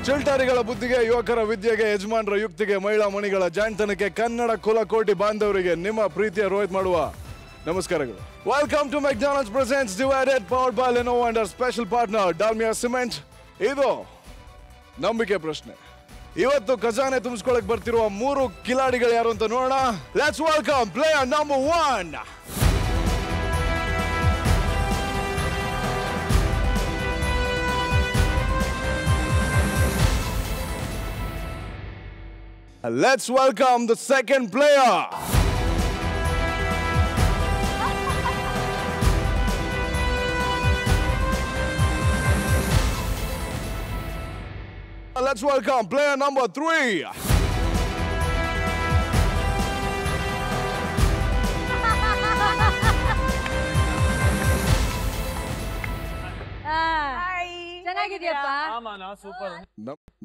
ಚಿಲ್ಟಾರಿಗಳ ಬುದ್ಧಿಗೆ, ಯುವಕರ ವಿದ್ಯೆಗೆ, ಯಜಮಾನರ ಯುಕ್ತಿಗೆ, ಮಹಿಳಾ ಮಣಿಗಳ ಜಾಣ್ತನಕ್ಕೆ, ಕನ್ನಡ ಕುಲಕೋಟಿ ಬಾಂಧವರಿಗೆ ನಿಮ್ಮ ಪ್ರೀತಿಯ ರೋಹಿತ್ ಮಾಡುವ ನಮಸ್ಕಾರಗಳು. Welcome to McDonald's presents divided powered by Lenovo and our special partner Dalmia Cement. ಇದು ನಂಬಿಕೆ ಪ್ರಶ್ನೆ. ಇವತ್ತು ಖಜಾನೆ ತುಂಬಿಸ್ಕೊಳ್ಳಕ್ ಬರ್ತಿರುವ 3 ಕಿಲಾಡಿಗಳು ಯಾರು ಅಂತ ನೋಡೋಣ. Let's welcome player number 1. Let's welcome the second player. Let's welcome player number 3.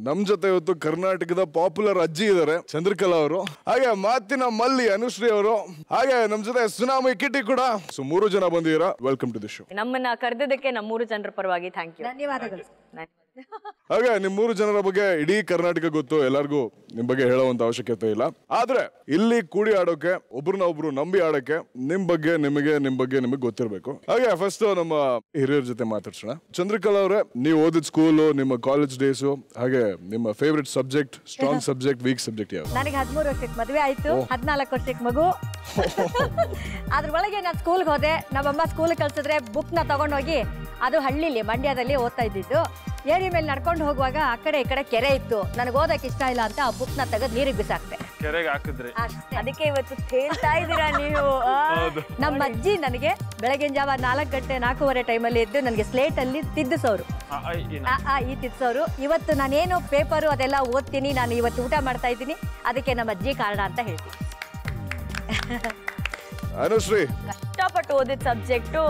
ನಮ್ ಜೊತೆ ಇವತ್ತು ಕರ್ನಾಟಕದ ಪಾಪ್ಯುಲರ್ ಅಜ್ಜಿ ಇದಾರೆ ಚಂದ್ರಕಲಾ ಅವರು, ಹಾಗೆ ಮಾತಿನ ಮಲ್ಲಿ ಅನುಶ್ರೀ ಅವರು, ಹಾಗೆ ನಮ್ ಜೊತೆ ಸುನಾಮಿ ಕಿಟಿ ಕೂಡ. 3 ಜನ ಬಂದಿದ್ದೀರಾ. Welcome to the show. ನಮ್ಮನ್ನ ಕರೆದಿದ್ದಕ್ಕೆ ನಮ್ಮ 3 ಜನರ ಪರವಾಗಿ ಥ್ಯಾಂಕ್ ಯು, ಧನ್ಯವಾದಗಳು. ಹಾಗೆ ನಿಮ್ 3 ಜನರ ಬಗ್ಗೆ ಇಡೀ ಕರ್ನಾಟಕ ಗೊತ್ತು, ಎಲ್ಲರಿಗೂ ನಿಮ್ ಬಗ್ಗೆ ಹೇಳುವಂತ ಅವಶ್ಯಕತೆ ಇಲ್ಲ. ಆದ್ರೆ ಇಲ್ಲಿ ಕೂಡಿ ಆಡೋಕೆ, ಒಬ್ರನ್ನ ಒಬ್ರು ನಂಬಿ ಆಡೋಕೆ ನಿಮ್ ಬಗ್ಗೆ ನಿಮಗೆ ಗೊತ್ತಿರ್ಬೇಕು. ಹಾಗೆ ಫಸ್ಟ್ ನಮ್ಮ ಹಿರಿಯರ ಜೊತೆ ಮಾತಾಡ್ಸೋಣ. ಚಂದ್ರಕಲಾ ಅವರೇ, ನೀವು ಓದಿದ ಸ್ಕೂಲು, ನಿಮ್ಮ ಕಾಲೇಜ್ ಡೇಸು, ಹಾಗೆ ನಿಮ್ಮ favourite subject, strong subject, weak subject ಯಾವ್ದು? ನನಗೆ 13 ವರ್ಷಕ್ಕೆ ಮದುವೆ ಆಯ್ತು, 14 ವರ್ಷಕ್ಕೆ ಮಗು. ಅದ್ರೊಳಗೆ ನಾನು ಸ್ಕೂಲ್ಗೆ ಹೋದೆ. ನಮ್ಮಮ್ಮ ಸ್ಕೂಲ್ ಕಳ್ಸಿದ್ರೆ ಬುಕ್ ನ ತಗೊಂಡೋಗಿ, ಅದು ಹಳ್ಳಿಲಿ ಮಂಡ್ಯದಲ್ಲಿ ಓದ್ತಾ ಇದ್ದಿದ್ದು. ಏರಿ ಮೇಲೆ ನಡ್ಕೊಂಡು ಹೋಗುವಾಗ ಆ ಕಡೆ ಈ ಕಡೆ ಕೆರೆ ಇತ್ತು. ನನಗೆ ಓದಕ್ಕೆ ಇಷ್ಟ ಇಲ್ಲ ಅಂತ ಆ ಬುಕ್ ನ ತೆಗೆದು ನೀರಿಗೆ ಬಿಸಾಕ್ತೆ. ಅದಕ್ಕೆ ಇವತ್ತು ಹೇಳ್ತಾ ಇದ್ದೀರಾ ನೀವು. ನಮ್ಮ ಅಜ್ಜಿ ನನಗೆ ಬೆಳಗಿನ ಜಾವ 4 ಗಂಟೆ 4:15 ಟೈಮಲ್ಲಿ ಎದ್ದು ನನಗೆ ಸ್ಲೇಟ್ ಅಲ್ಲಿ ತಿದ್ದಿಸೋರು, ಈ ತಿದ್ದಿಸೋರು. ಇವತ್ತು ನಾನೇನು ಪೇಪರು ಅದೆಲ್ಲ ಓದ್ತೀನಿ, ನಾನು ಇವತ್ತು ಊಟ ಮಾಡ್ತಾ ಇದ್ದೀನಿ, ಅದಕ್ಕೆ ನಮ್ಮ ಅಜ್ಜಿ ಕಾರಣ ಅಂತ ಹೇಳ್ತೀನಿ. ಅನುಶ್ರೀ, ಕಷ್ಟಪಟ್ಟು ಓದಿದ ಸಬ್ಜೆಕ್ಟು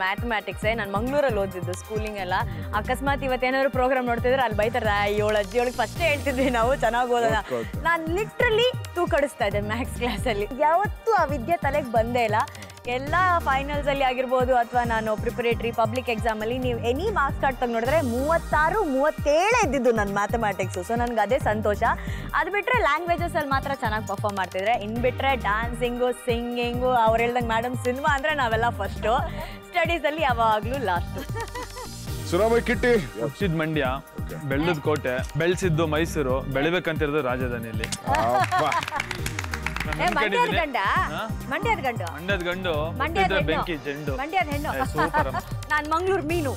ಮ್ಯಾಥಮ್ಯಾಟಿಕ್ಸೇ. ನಾನು ಮಂಗ್ಳೂರಲ್ಲಿ ಓದಿದ್ದು ಸ್ಕೂಲಿಂಗ್ ಎಲ್ಲ. ಅಕಸ್ಮಾತ್ ಇವತ್ತೇನಾದ್ರು ಪ್ರೋಗ್ರಾಮ್ ನೋಡ್ತಿದ್ರೆ ಅಲ್ಲಿ ಬೈತಾರ, ಇವಳು ಅಜ್ಜಿ ಒಳಗೆ ಫಸ್ಟೇ ಹೇಳ್ತಿದ್ವಿ ನಾವು ಚೆನ್ನಾಗಿ ಓದೋಣ. ನಾನು ಲಿಟ್ರಲಿ ತೂಕಡಿಸ್ತಾ ಇದ್ದೆ ಮ್ಯಾಥ್ಸ್ ಕ್ಲಾಸಲ್ಲಿ. ಯಾವತ್ತೂ ಆ ವಿದ್ಯೆ ತಲೆಗೆ ಬಂದೇ ಇಲ್ಲ. ಎಲ್ಲ ಫೈನಲ್ಸ್ ಅಲ್ಲಿ ಆಗಿರ್ಬೋದು ಅಥವಾ ನಾನು ಪ್ರಿಪರೇಟರಿ ಪಬ್ಲಿಕ್ ಎಕ್ಸಾಮಲ್ಲಿ ನೀವು ಎನಿ ಮಾರ್ಕ್ಸ್ ಕಾರ್ಡ್ ತೆಗೆದು ನೋಡಿದ್ರೆ 36, 37 ಇದ್ದಿದ್ದು ನನ್ನ ಮ್ಯಾಥಮ್ಯಾಟಿಕ್ಸು. ಸೊ ನನಗೆ ಅದೇ ಸಂತೋಷ. ಅದು ಬಿಟ್ಟರೆ ಲ್ಯಾಂಗ್ವೇಜಸಲ್ಲಿ ಮಾತ್ರ ಚೆನ್ನಾಗಿ ಪರ್ಫಾರ್ಮ್ ಮಾಡ್ತಿದ್ರೆ. ಇನ್ನು ಬಿಟ್ಟರೆ ಡ್ಯಾನ್ಸಿಂಗು, ಸಿಂಗಿಂಗು, ಅವ್ರು ಹೇಳ್ದಂಗೆ ಮೇಡಮ್ ಸಿನಿಮಾ ಅಂದರೆ ನಾವೆಲ್ಲ ಫಸ್ಟು, ಸ್ಟಡೀಸಲ್ಲಿ ಯಾವಾಗಲೂ ಲಾಸ್ಟು. ಸುನಾಮಿ ಕಿಟ್ಟಿ, ಹುಟ್ಟಿದ ಮಂಡ್ಯ, ಬೆಳೆದ ಕೋಟೆ, ಬೆಳೆಸಿದ್ದು ಮೈಸೂರು, ಬೆಳಿಬೇಕಂತಿರೋದು ರಾಜಧಾನಿಯಲ್ಲಿ. ಮಂಡ್ಯದ ಗಂಡು, ಬೆಂಕಿ ಚೆಂಡು. ಮಂಡ್ಯದ ಹೆಣ್ಣು, ನಾನು ಮಂಗ್ಳೂರು ಮೀನು.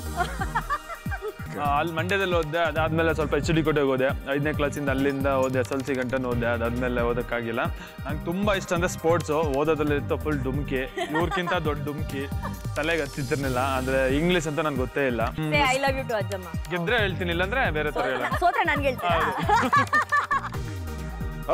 ಅಲ್ಲಿ ಮಂಡ್ಯದಲ್ಲಿ ಓದಿದೆ. ಅದಾದ್ಮೇಲೆ ಸ್ವಲ್ಪ HD ಕೋಟೆಗೆ ಹೋದೆ. 5ನೇ ಕ್ಲಾಸಿಂದ ಅಲ್ಲಿಂದ ಓದೆ, SLC ಗಂಟನೂ ಓದೆ. ಅದಾದ್ಮೇಲೆ ಓದಕ್ಕಾಗಿಲ್ಲ. ನಂಗೆ ತುಂಬಾ ಇಷ್ಟ ಅಂದ್ರೆ ಸ್ಪೋರ್ಟ್ಸು. ಓದೋದ್ರಲ್ಲಿತ್ತು ಫುಲ್ ಡುಮ್ಕಿ, ಇವ್ರಕ್ಕಿಂತ ದೊಡ್ಡ ಡುಮ್ಕಿ. ತಲೆಗೆ ಹತ್ತಿರ್ತಿರ್ಲಿಲ್ಲ. ಅಂದ್ರೆ ಇಂಗ್ಲಿಷ್ ಅಂತ ನನ್ಗೆ ಗೊತ್ತೇ ಇಲ್ಲ. ಐ ಲವ್ ಯು ಟು ಅಜ್ಜಮ್ಮ. ಗೆದ್ರೆ ಹೇಳ್ತೀನಿ, ಇಲ್ಲಾಂದ್ರೆ ಬೇರೆ ತರ ಹೇಳ. ಸೋತ್ರೆ ನನ್ಗೆ ಹೇಳ್ತೀನಿ.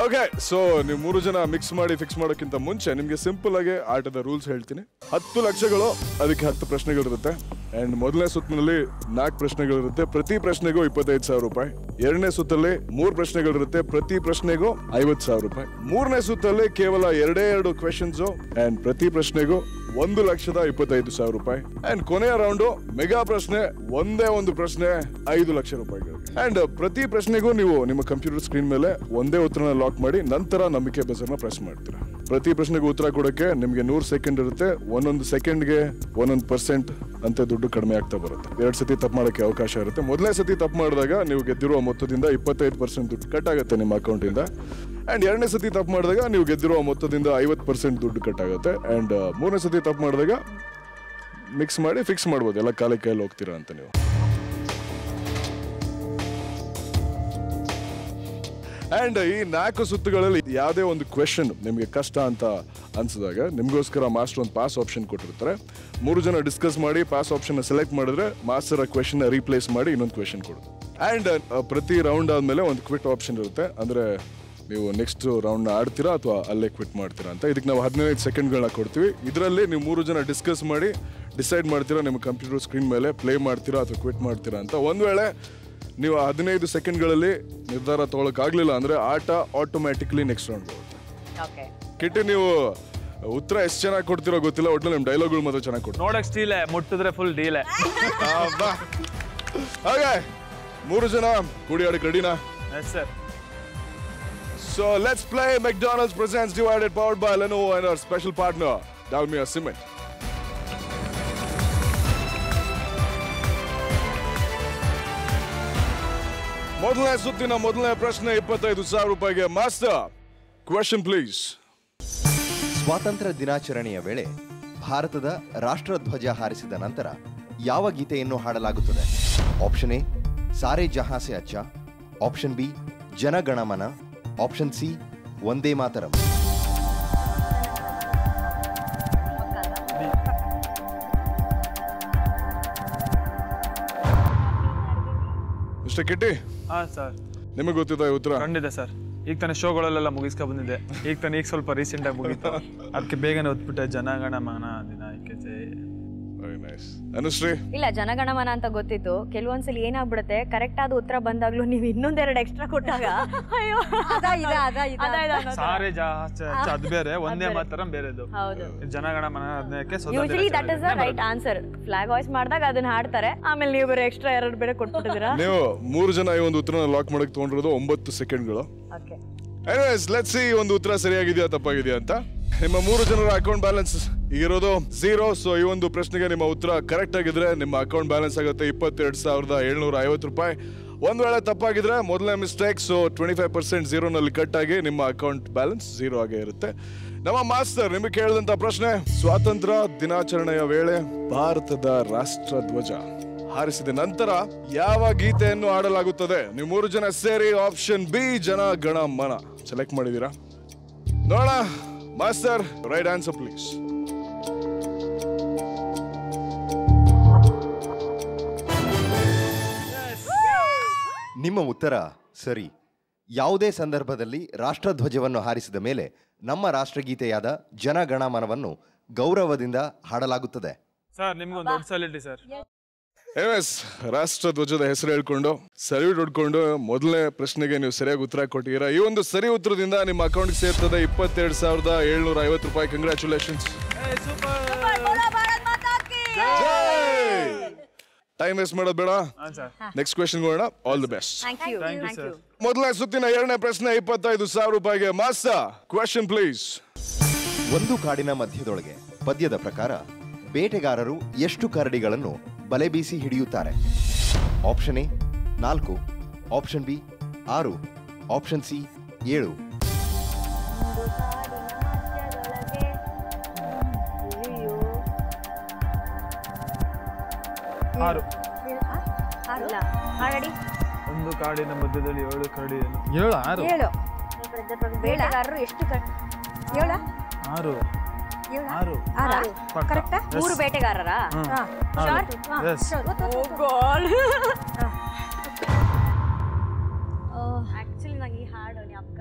ಓಕೆ, ಸೊ ನೀವು 3 ಜನ ಮಿಕ್ಸ್ ಮಾಡಿ ಫಿಕ್ಸ್ ಮಾಡೋಕ್ಕಿಂತ ಮುಂಚೆ ನಿಮಗೆ ಸಿಂಪಲ್ ಆಗಿ ಆಟದ ರೂಲ್ಸ್ ಹೇಳ್ತೀನಿ. 10 ಲಕ್ಷಗಳು, ಅದಕ್ಕೆ 10 ಪ್ರಶ್ನೆಗಳಿರುತ್ತೆ. ಅಂಡ್ ಮೊದಲನೇ ಸುತ್ತಿನಲ್ಲಿ 4 ಪ್ರಶ್ನೆಗಳಿರುತ್ತೆ, ಪ್ರತಿ ಪ್ರಶ್ನೆಗೂ 25,000 ರೂಪಾಯಿ. 2ನೇ ಸುತ್ತಲ್ಲಿ 3 ಪ್ರಶ್ನೆಗಳಿರುತ್ತೆ, ಪ್ರತಿ ಪ್ರಶ್ನೆಗೂ 50,000 ರೂಪಾಯಿ. 3ನೇ ಸುತ್ತಲ್ಲಿ ಕೇವಲ 2 ಕ್ವೆಶನ್ಸ್ ಅಂಡ್ ಪ್ರತಿ ಪ್ರಶ್ನೆಗೂ 1,25,000 ರೂಪಾಯಿ. ಅಂಡ್ ಕೊನೆಯ ರೌಂಡು ಮೆಗಾ ಪ್ರಶ್ನೆ, ಒಂದೇ ಒಂದು ಪ್ರಶ್ನೆ 5 ಲಕ್ಷ ರೂಪಾಯಿಗಳು. ಅಂಡ್ ಪ್ರತಿ ಪ್ರಶ್ನೆಗೂ ನೀವು ನಿಮ್ಮ ಕಂಪ್ಯೂಟರ್ ಸ್ಕ್ರೀನ್ ಮೇಲೆ ಒಂದೇ ಉತ್ತರನ ಲಾಕ್ ಮಾಡಿ ನಂತರ ನಂಬಿಕೆ ಬಜರ್ನ ಪ್ರೆಸ್ ಮಾಡ್ತೀರಾ. ಪ್ರತಿ ಪ್ರಶ್ನೆಗೂ ಉತ್ತರ ಕೊಡೋಕೆ ನಿಮಗೆ 100 ಸೆಕೆಂಡ್ ಇರುತ್ತೆ. ಒಂದೊಂದು ಸೆಕೆಂಡ್ಗೆ 1% ಅಂತ ದುಡ್ಡು ಕಡಿಮೆ ಆಗ್ತಾ ಬರುತ್ತೆ. 2 ಸತಿ ತಪ್ಪು ಮಾಡೋಕ್ಕೆ ಅವಕಾಶ ಇರುತ್ತೆ. ಮೊದಲನೇ ಸತಿ ತಪ್ಪು ಮಾಡಿದಾಗ ನೀವು ಗೆದ್ದಿರುವ ಮೊತ್ತದಿಂದ 25% ದುಡ್ಡು ಕಟ್ ಆಗುತ್ತೆ ನಿಮ್ಮ ಅಕೌಂಟಿಂದ. ಅಂಡ್ 2ನೇ ಸತಿ ತಪ್ಪು ಮಾಡಿದಾಗ ನೀವು ಗೆದ್ದಿರುವ ಮೊತ್ತದಿಂದ 50% ದುಡ್ಡು ಕಟ್ ಆಗುತ್ತೆ. ಅಂಡ್ 3ನೇ ಸತಿ ತಪ್ಪು ಮಾಡಿದಾಗ ಮಿಕ್ಸ್ ಮಾಡಿ ಫಿಕ್ಸ್ ಮಾಡ್ಬೋದು, ಎಲ್ಲ ಕೈಯಲ್ಲಿ ಹೋಗ್ತೀರಾ ಅಂತ ನೀವು. ಅಂಡ್ ಈ 4 ಸುತ್ತುಗಳಲ್ಲಿ ಯಾವುದೇ ಒಂದು ಕ್ವೆಶನ್ ನಿಮಗೆ ಕಷ್ಟ ಅಂತ ಅನ್ಸಿದಾಗ ನಿಮಗೋಸ್ಕರ ಮಾಸ್ಟರ್ ಒಂದು ಪಾಸ್ ಆಪ್ಷನ್ ಕೊಟ್ಟಿರ್ತಾರೆ. 3 ಜನ ಡಿಸ್ಕಸ್ ಮಾಡಿ ಪಾಸ್ ಆಪ್ಷನ್ ಸೆಲೆಕ್ಟ್ ಮಾಡಿದ್ರೆ ಮಾಸ್ಟರ್ ಆ ಕ್ವೆಶನ್ ರೀಪ್ಲೇಸ್ ಮಾಡಿ ಇನ್ನೊಂದು ಕ್ವೆಶನ್ ಕೊಡೋದು. ಅಂಡ್ ಪ್ರತಿ ರೌಂಡ್ ಆದ್ಮೇಲೆ ಒಂದು ಕ್ವಿಟ್ ಆಪ್ಷನ್ ಇರುತ್ತೆ. ಅಂದ್ರೆ ನೀವು ನೆಕ್ಸ್ಟ್ ರೌಂಡ್ ಆಡ್ತೀರಾ ಅಥವಾ ಅಲ್ಲೇ ಕ್ವಿಟ್ ಮಾಡ್ತೀರಾ ಅಂತ. ಇದಕ್ಕೆ ನಾವು 15 ಸೆಕೆಂಡ್ಗಳನ್ನ ಕೊಡ್ತೀವಿ. ಇದರಲ್ಲಿ ನೀವು 3 ಜನ ಡಿಸ್ಕಸ್ ಮಾಡಿ ಡಿಸೈಡ್ ಮಾಡ್ತೀರಾ ನಿಮ್ಮ ಕಂಪ್ಯೂಟರ್ ಸ್ಕ್ರೀನ್ ಮೇಲೆ ಪ್ಲೇ ಮಾಡ್ತೀರಾ ಅಥವಾ ಕ್ವಿಟ್ ಮಾಡ್ತೀರಾ ಅಂತ. ಒಂದು ವೇಳೆ ನೀವು 15 ಸೆಕೆಂಡ್ಗಳಲ್ಲಿ ನಿರ್ಧಾರ ತಗೊಳಕ್ಕಾಗಲಿಲ್ಲ ಅಂದ್ರೆ ಆಟ ಆಟೋಮ್ಯಾಟಿಕ್ಲಿ ನೆಕ್ಸ್ಟ್ ರೌಂಡ್ ಬರುತ್ತೆ. ಕಿಟ್ಟಿ, ನೀವು ಉತ್ತರ ಎಷ್ಟು ಚೆನ್ನಾಗಿ ಕೊಡ್ತಿರೋ ಗೊತ್ತಿಲ್ಲ, ಒಟ್ಟಿನಲ್ಲಿ ನಿಮ್ಮ ಡೈಲಾಗ್ಗಳು ಮಾತ್ರ ಚೆನ್ನಾಗಿ ಕೊಡ್ತೀವಿ. ನೋಡಕ್ ಸ್ಟೀಲೆ, ಮುಟ್ಟಿದ್ರೆ ಫುಲ್ ಡೀಲೆ. ಹಾಗೆ ಮೂರು ಜನ ಕೂಡಿ ಆಡಕ್ಕೆ ರೆಡಿನಾ? Yes sir. So let's play McDonald's presents Divided, powered by Lenovo and our special partner Dalmia Cement. ಮೊದಲನೇ ಸುತ್ತಿನ ಮೊದಲನೇ ಪ್ರಶ್ನೆ 25,000 ರೂಪಾಯಿಗೆ. Master, question please. ಸ್ವಾತಂತ್ರ್ಯ ದಿನಾಚರಣೆಯ ವೇಳೆ ಭಾರತದ ರಾಷ್ಟ್ರಧ್ವಜ ಹಾರಿಸಿದ ನಂತರ ಯಾವ ಗೀತೆಯನ್ನು ಹಾಡಲಾಗುತ್ತದೆ? Option A Saare Jahan Se Achha, option B Janaganamana, option C Vande Mataram. Mister Kitty, ಹಾ ಸರ್. ನಿಮಗೆ ಗೊತ್ತಿದೆ ಉತ್ತರ? ಖಂಡಿತ ಸರ್. ಈಗ ತಾನೇ ಶೋಗಳಲ್ಲೆಲ್ಲ ಮುಗಿಸ್ಕೊ ಬಂದಿದ್ದೆ. ಈಗ ಸ್ವಲ್ಪ ರೀಸೆಂಟ್ ಆಗಿ ಮುಗೀತು. ಅದಕ್ಕೆ ಬೇಗನೆ ಓದ್ಬಿಟ್ಟೆ ಜನಗಣಮನ ಅಧಿನಾಯಕ ಜಯ. Very nice. ಅನುಶ್ರೀ? ಇಲ್ಲ, ಜನಗಣಮನ ಅಂತ ಗೊತ್ತಿತ್ತು. ಕೆಲವೊಂದ್ಸಲಿ ಏನಾಗ್ಬಿಡುತ್ತೆ, ಕರೆಕ್ಟ್ ಆದ ಉತ್ತರ ಬಂದಾಗ್ಲೂ ನೀವು ಇನ್ನೊಂದೆರಡು ಎಕ್ಸ್ಟ್ರಾ ಕೊಟ್ಟಾಗ ಅಯ್ಯೋ ಸಾರೆ ಅದು ಬೇರೆ, ಒಂದೇ ಮಾತರಂ ಬೇರೆದು. ಹೌದು, ಜನಗಣಮನ ಅದಕ್ಕೆ usually that is the right answer. Flag voice ಮಾಡಿದಾಗ ಅದನ್ನ ಹಾಡ್ತಾರೆ, ಆಮೇಲೆ ನೀವು ಬೇರೆ ಎಕ್ಸ್ಟ್ರಾ ಎರಡು ಬೇರೆ ಕೊಟ್ಬಿಟ್ಟಿದ್ದೀರಾ. ನೀವು ಮೂರು ಜನ ಈ ಒಂದು ಉತ್ತರನ ಲಾಕ್ ಮಾಡಕ್ಕೆ ತಗೊಂಡಿರೋದು 9 ಸೆಕೆಂಡ್ಗಳು. ಓಕೆ, ಎನಿವೇಸ್ ಲೆಟ್ಸ್ ಸಿ ಒಂದು ಉತ್ತರ ಸರಿಯಾಗಿದೆಯಾ ತಪ್ಪಾಗಿದೆಯಾ ಅಂತ. ನಿಮ್ಮ ಮೂರು ಜನರ ಅಕೌಂಟ್ ಬ್ಯಾಲೆನ್ಸ್ ಈಗಿರೋದು 0. ಸೊ ಈ ಒಂದು ಪ್ರಶ್ನೆಗೆ ನಿಮ್ಮ ಉತ್ತರ ಕರೆಕ್ಟ್ ಆಗಿದ್ರೆ ನಿಮ್ಮ ಅಕೌಂಟ್ ಬ್ಯಾಲೆನ್ಸ್ ಆಗುತ್ತೆ 22,750 ರೂಪಾಯಿ. ಒಂದ್ ವೇಳೆ ತಪ್ಪಾಗಿದ್ರೆ ಮೊದಲನೇ ಮಿಸ್ಟೇಕ್, ಸೊ 25% 0ನಲ್ಲಿ ಕಟ್ ಆಗಿ ನಿಮ್ಮ ಅಕೌಂಟ್ ಬ್ಯಾಲೆನ್ಸ್ 0 ಆಗೇ ಇರುತ್ತೆ. ನಮ್ಮ ಮಾಸ್ಟರ್, ನಿಮಗೆ ಕೇಳಿದಂತ ಪ್ರಶ್ನೆ, ಸ್ವಾತಂತ್ರ್ಯ ದಿನಾಚರಣೆಯ ವೇಳೆ ಭಾರತದ ರಾಷ್ಟ್ರಧ್ವಜ ಹಾರಿಸಿದ ನಂತರ ಯಾವ ಗೀತೆಯನ್ನು ಹಾಡಲಾಗುತ್ತದೆ? ನೀವು ಮೂರು ಜನ ಸೇರಿ ಆಪ್ಷನ್ ಬಿ ಜನ ಗಣ ಮನ ಸೆಲೆಕ್ಟ್ ಮಾಡಿದೀರಾ? ನೋಡೋಣ. Master, right answer please. ನಿಮ್ಮ ಉತ್ತರ ಸರಿ. ಯಾವುದೇ ಸಂದರ್ಭದಲ್ಲಿ ರಾಷ್ಟ್ರಧ್ವಜವನ್ನು ಹಾರಿಸಿದ ಮೇಲೆ ನಮ್ಮ ರಾಷ್ಟ್ರಗೀತೆಯಾದ ಜನಗಣಮನವನ್ನು ಗೌರವದಿಂದ ಹಾಡಲಾಗುತ್ತದೆ. ಸರ್, ನಿಮ್ಗೊಂದು ದೊಡ್ಡ ಸೆಲೆಬ್ರಿಟಿ ಸರ್. ಎಸ್, ರಾಷ್ಟ್ರಧ್ವಜದ ಹೆಸರು ಹೇಳ್ಕೊಂಡು ಸಲ್ಯೂಟ್ ಹೊಡ್ಕೊಂಡು ಮೊದಲನೇ ಪ್ರಶ್ನೆಗೆ ನೀವು ಸರಿಯಾಗಿ ಉತ್ತರ ಕೊಟ್ಟಿದ್ದೀರಾ. ಈ ಒಂದು ಸರಿ ಉತ್ತರದಿಂದ ನಿಮ್ಮ ಅಕೌಂಟ್ಗೆ ಸೇರ್ತದೆ 22,750 ರೂಪಾಯಿ. ಕಂಗ್ರ್ಯಾಚುಲೇಷನ್ಸ್. ಟೈಮ್ ವೇಸ್ಟ್ ಮಾಡೋದು ಬೇಡ, ನೆಕ್ಸ್ಟ್ ಕ್ವೆಶ್ಚನ್ ಹೋಗೋಣ. All the best. ಮೊದಲನೇ ಸುತ್ತಿನ ಎರಡನೇ ಪ್ರಶ್ನೆ 25,000 ರೂಪಾಯಿಗೆ. Master, question please. ಒಂದು ಕಾಡಿನ ಮಧ್ಯದೊಳಗೆ ಪದ್ಯದ ಪ್ರಕಾರ ಬೇಟೆಗಾರರು ಎಷ್ಟು ಕರಡಿಗಳನ್ನು ಬಲೆ ಬೀಸಿ ಹಿಡಿಯುತ್ತಾರೆ? Option A 4, option B 6, option C 7. ಒಂದು ಕಾಡಿನ ಮಧ್ಯದಲ್ಲಿ 7 ಕರಡಿ. 7 ಬೇಟೆಗಾರರು ಎಷ್ಟು 6 ಕರೆಕ್ಟಾ? 3 ಬೇಟೆಗಾರರ? ಆಕ್ಚುಲಿ ನಂಗೆ ಈ ಹಾಡು ಅಕ್ಕ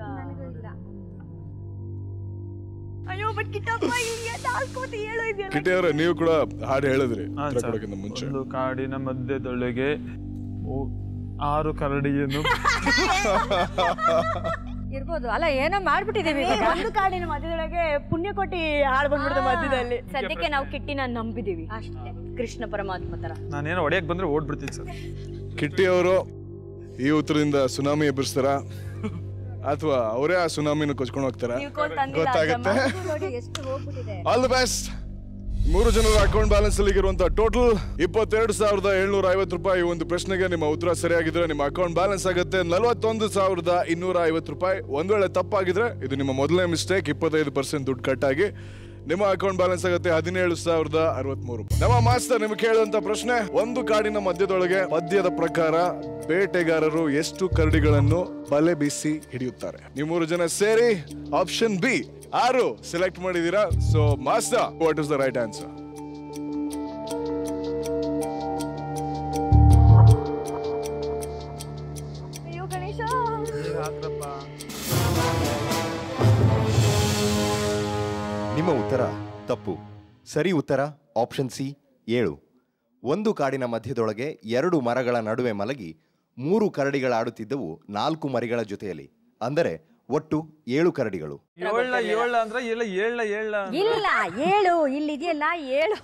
ಅಯ್ಯೋ ಬಟ್ ಕಿಟ್ಟಪ್ಪ ಇಲ್ಲಿಗೆ 4 7 ಇದೆಯಲ್ಲ. ಕಿಟ್ಟಿ ಅವರೇ, ನೀವು ಕೂಡ ಹಾಡು ಹೇಳಿದ್ರಿ ಕೊಡೋಕ್ಕಿಂತ ಮುಂಚೆ. ಒಂದು ಕಾಡಿನ ಮಧ್ಯದೊಳಗೆ 6 ಕರಡಿಯನ್ನು ಇರ್ಬೋದು ಅಲ್ಲ, ಏನೋ ಮಾಡ್ಬಿಟ್ಟಿದೀವಿ. ಒಂದು ಕಾಡಿನ ಮಧ್ಯದೊಳಗೆ ಪುಣ್ಯಕೋಟಿ ಹಾಳು ಬಂದ್ಬಿಡ್ತು ಮಧ್ಯದಲ್ಲಿ. ಸದ್ಯಕ್ಕೆ ನಾವು ಕಿಟ್ಟಿನ ನಂಬಿದೀವಿ ಅಷ್ಟೇ, ಕೃಷ್ಣ ಪರಮಾತ್ಮ ತರ. ನಾನೇನೋ ಹೊಡೆಯಕ್ ಬಂದ್ರೆ ಓಡ್ಬಿಡ್ತೀನಿ ಸರ್. ಕಿಟ್ಟಿ ಅವರು ಈ ಉತ್ತರದಿಂದ ಸುನಾಮಿ ಎಬ್ಬರಿಸ್ತಾರ ಅಥವಾ ಅವರೇ ಆ ಸುನಾಮಿನ ಕೊಚ್ಕೊಂಡು ಹೋಗ್ತಾರ ಗೊತ್ತಾಗುತ್ತೆ. All the best. ಮೂರು ಜನರ ಅಕೌಂಟ್ ಬ್ಯಾಲೆನ್ಸ್ ಅಲ್ಲಿ ಇರುವಂತಹ ಟೋಟಲ್ 22,750 ರೂಪಾಯಿ. ಈ ಒಂದು ಪ್ರಶ್ನೆಗೆ ನಿಮ್ಮ ಉತ್ತರ ಸರಿಯಾಗಿದ್ರೆ ನಿಮ್ಮ ಅಕೌಂಟ್ ಬ್ಯಾಲೆನ್ಸ್ ಆಗುತ್ತೆ 41,250 ರೂಪಾಯಿ. ಒಂದ್ ವೇಳೆ ತಪ್ಪಾಗಿದ್ರೆ ಇದು ನಿಮ್ಮ ಮೊದಲನೇ ಮಿಸ್ಟೇಕ್, 25% ದುಡ್ಡು ಕಟ್ ಆಗಿ ನಿಮ್ಮ ಅಕೌಂಟ್ ಬ್ಯಾಲೆನ್ಸ್ ಆಗುತ್ತೆ 17,063 ರೂಪಾಯಿ. ನಮ್ಮ ಮಾಸ್ಟರ್, ನಿಮ್ಗೆ ಕೇಳುವಂತ ಪ್ರಶ್ನೆ, ಒಂದು ಕಾಡಿನ ಮಧ್ಯದೊಳಗೆ ಪದ್ಯದ ಪ್ರಕಾರ ಬೇಟೆಗಾರರು ಎಷ್ಟು ಕರಡಿಗಳನ್ನು ಬಲೆ ಬೀಸಿ ಹಿಡಿಯುತ್ತಾರೆ? ನೀವು ಮೂರು ಜನ ಸೇರಿ ಆಪ್ಷನ್ ಬಿ 6 ಸೆಲೆಕ್ಟ್ ಮಾಡಿದೀರಾ. So master, what is the right answer? ಅಯ್ಯೋ ಗಣೇಶ, ನಿಮ್ಮ ಉತ್ತರ ತಪ್ಪು. ಸರಿ ಉತ್ತರ ಆಪ್ಷನ್ ಸಿ 7. ಒಂದು ಕಾಡಿನ ಮಧ್ಯದೊಳಗೆ 2 ಮರಗಳ ನಡುವೆ ಮಲಗಿ 3 ಕರಡಿಗಳಾಡುತ್ತಿದ್ದವು 4 ಮರಿಗಳ ಜೊತೆಯಲ್ಲಿ. ಅಂದರೆ ಒಟ್ಟು 7 ಕರಡಿಗಳು. ಇಲ್ಲ 7 ಇಲ್ಲಿದೆಯಲ್ಲ 7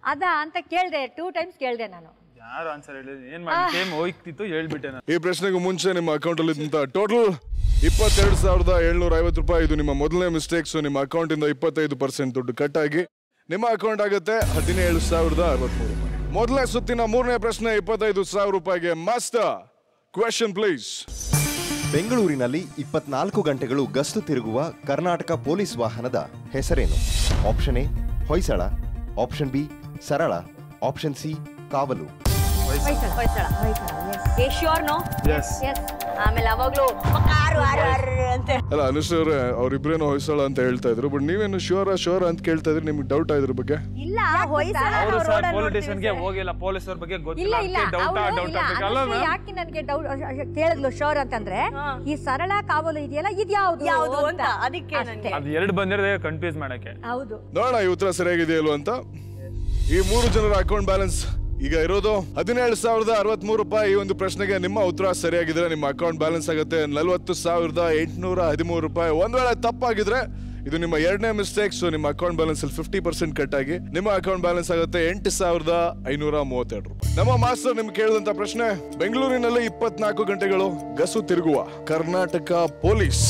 ಅದ ಅಂತ ಕೇಳ್ದೆ. 2 ಟೈಮ್ಸ್ ಕೇಳ್ದೆ ನಾನು. ಯಾರು ಆನ್ಸರ್ ಹೇಳಿದ್ರು ಏನ್ ಮಾಡಿ ಟೈಮ್ ಹೋಗ್ತಿತ್ತು ಹೇಳ್ಬಿಟ್ಟೆ ನಾನು. ಈ ಪ್ರಶ್ನೆಗೂ ಮುಂಚೆ ನಿಮ್ಮ ಅಕೌಂಟ್ ಅಲ್ಲಿ ಇದ್ದಂತ ಟೋಟಲ್ 22,750 ರೂಪಾಯಿ. ಇದು ನಿಮ್ಮ ಮೊದಲನೇ ಮಿಸ್ಟೇಕ್ಸ್. ನಿಮ್ಮ ಅಕೌಂಟ್ ಇಂದ 25% ದುಡ್ಡು ಕಟ್ ಆಗಿ ನಿಮ್ಮ ಅಕೌಂಟ್ ಆಗುತ್ತೆ 17,063 ರೂಪಾಯಿ. ಮೊದಲನೇ ಸುತ್ತಿನ ಮೂರನೇ ಪ್ರಶ್ನೆ 25,000 ರೂಪಾಯಿಗೆ. Master question please. ಬೆಂಗಳೂರಿನಲ್ಲಿ 24 ಗಂಟೆಗಳು ಗಸ್ತು ತಿರುಗುವ ಕರ್ನಾಟಕ ಪೊಲೀಸ್ ವಾಹನದ ಹೆಸರೇನು? Option A Hoysala, option B ಸರಳ, ಆಪ್ಷನ್ ಸಿ ಕಾವಲು. ಆಮೇಲೆ ಅವಾಗ್ಲೂ ಅಂತ ಅಲ್ಲ ಅನುಶ್ರೀ ಅವ್ರಿಬ್ರೇನೋ ಹೊಯ್ಸಳ ಅಂತ ಹೇಳ್ತಾ ಇದ್ರು. ಬಟ್ ನೀವೇನು ಶೋರ ಅಂತ ಕೇಳ್ತಾ ಇದ್ರಿ. ನಿಮ್ಗೆ ಡೌಟ್ ಇದ್ರ ಬಗ್ಗೆ? ಇಲ್ಲ ಹೊಯ್ಸಳ ಅವರು ಸರ್ ಪೊಲೀಸ್ ಸ್ಟೇಷನ್ಗೆ ಹೋಗಿಲ್ಲ, ಪೊಲೀಸರ ಬಗ್ಗೆ ಗೊತ್ತಿಲ್ಲ, ಡೌಟ್ ಆಗ್ಬೇಕಲ್ಲ. ಯಾಕೆ ನನಗೆ ಡೌಟ್ ಕೇಳಿದ್ಲು ಶೋರ್ ಅಂತಂದ್ರೆ ಈ ಸರಳ ಕಾವಲು ಇದೆಯಲ್ಲ ಇದು ಯಾವ್ದು ಅಂತ ಅದಕ್ಕೆ ನನಗೆ ಅದು ಎರಡು ಬಂದಿರೋದೇ ಕನ್ಫ್ಯೂಸ್ ಮಾಡಕ್ಕೆ. ಹೌದು. ನೋಡೋಣ ಈ ಉತ್ತರ ಸರಿಯಾಗಿದೆಯಲ್ವ ಅಂತ. ಈ 3 ಜನರ ಅಕೌಂಟ್ ಬ್ಯಾಲೆನ್ಸ್ ಈಗ ಇರೋದು 17,063 ರೂಪಾಯಿ. ಈ ಒಂದು ಪ್ರಶ್ನೆಗೆ ನಿಮ್ಮ ಉತ್ತರ ಸರಿಯಾಗಿದ್ರೆ ನಿಮ್ಮ ಅಕೌಂಟ್ ಬ್ಯಾಲೆನ್ಸ್ ಆಗುತ್ತೆ 40,813 ರೂಪಾಯಿ. ಒಂದ್ ವೇಳೆ ತಪ್ಪಾಗಿದ್ರೆ ಇದು ನಿಮ್ಮ ಎರಡನೇ ಮಿಸ್ಟೇಕ್. ಸೊ ನಿಮ್ಮ ಅಕೌಂಟ್ ಬ್ಯಾಲೆನ್ಸ್ ಅಲ್ಲಿ 50% ಕಟ್ ಆಗಿ ನಿಮ್ಮ ಅಕೌಂಟ್ ಬ್ಯಾಲೆನ್ಸ್ ಆಗುತ್ತೆ 8,532 ರೂಪಾಯಿ. ನಮ್ಮ ಮಾಸ್ಟರ್ ನಿಮ್ಗೆ ಕೇಳಿದಂತ ಪ್ರಶ್ನೆ, ಬೆಂಗಳೂರಿನಲ್ಲಿ 24 ಗಂಟೆಗಳು ಗಸು ತಿರುಗುವ ಕರ್ನಾಟಕ ಪೊಲೀಸ್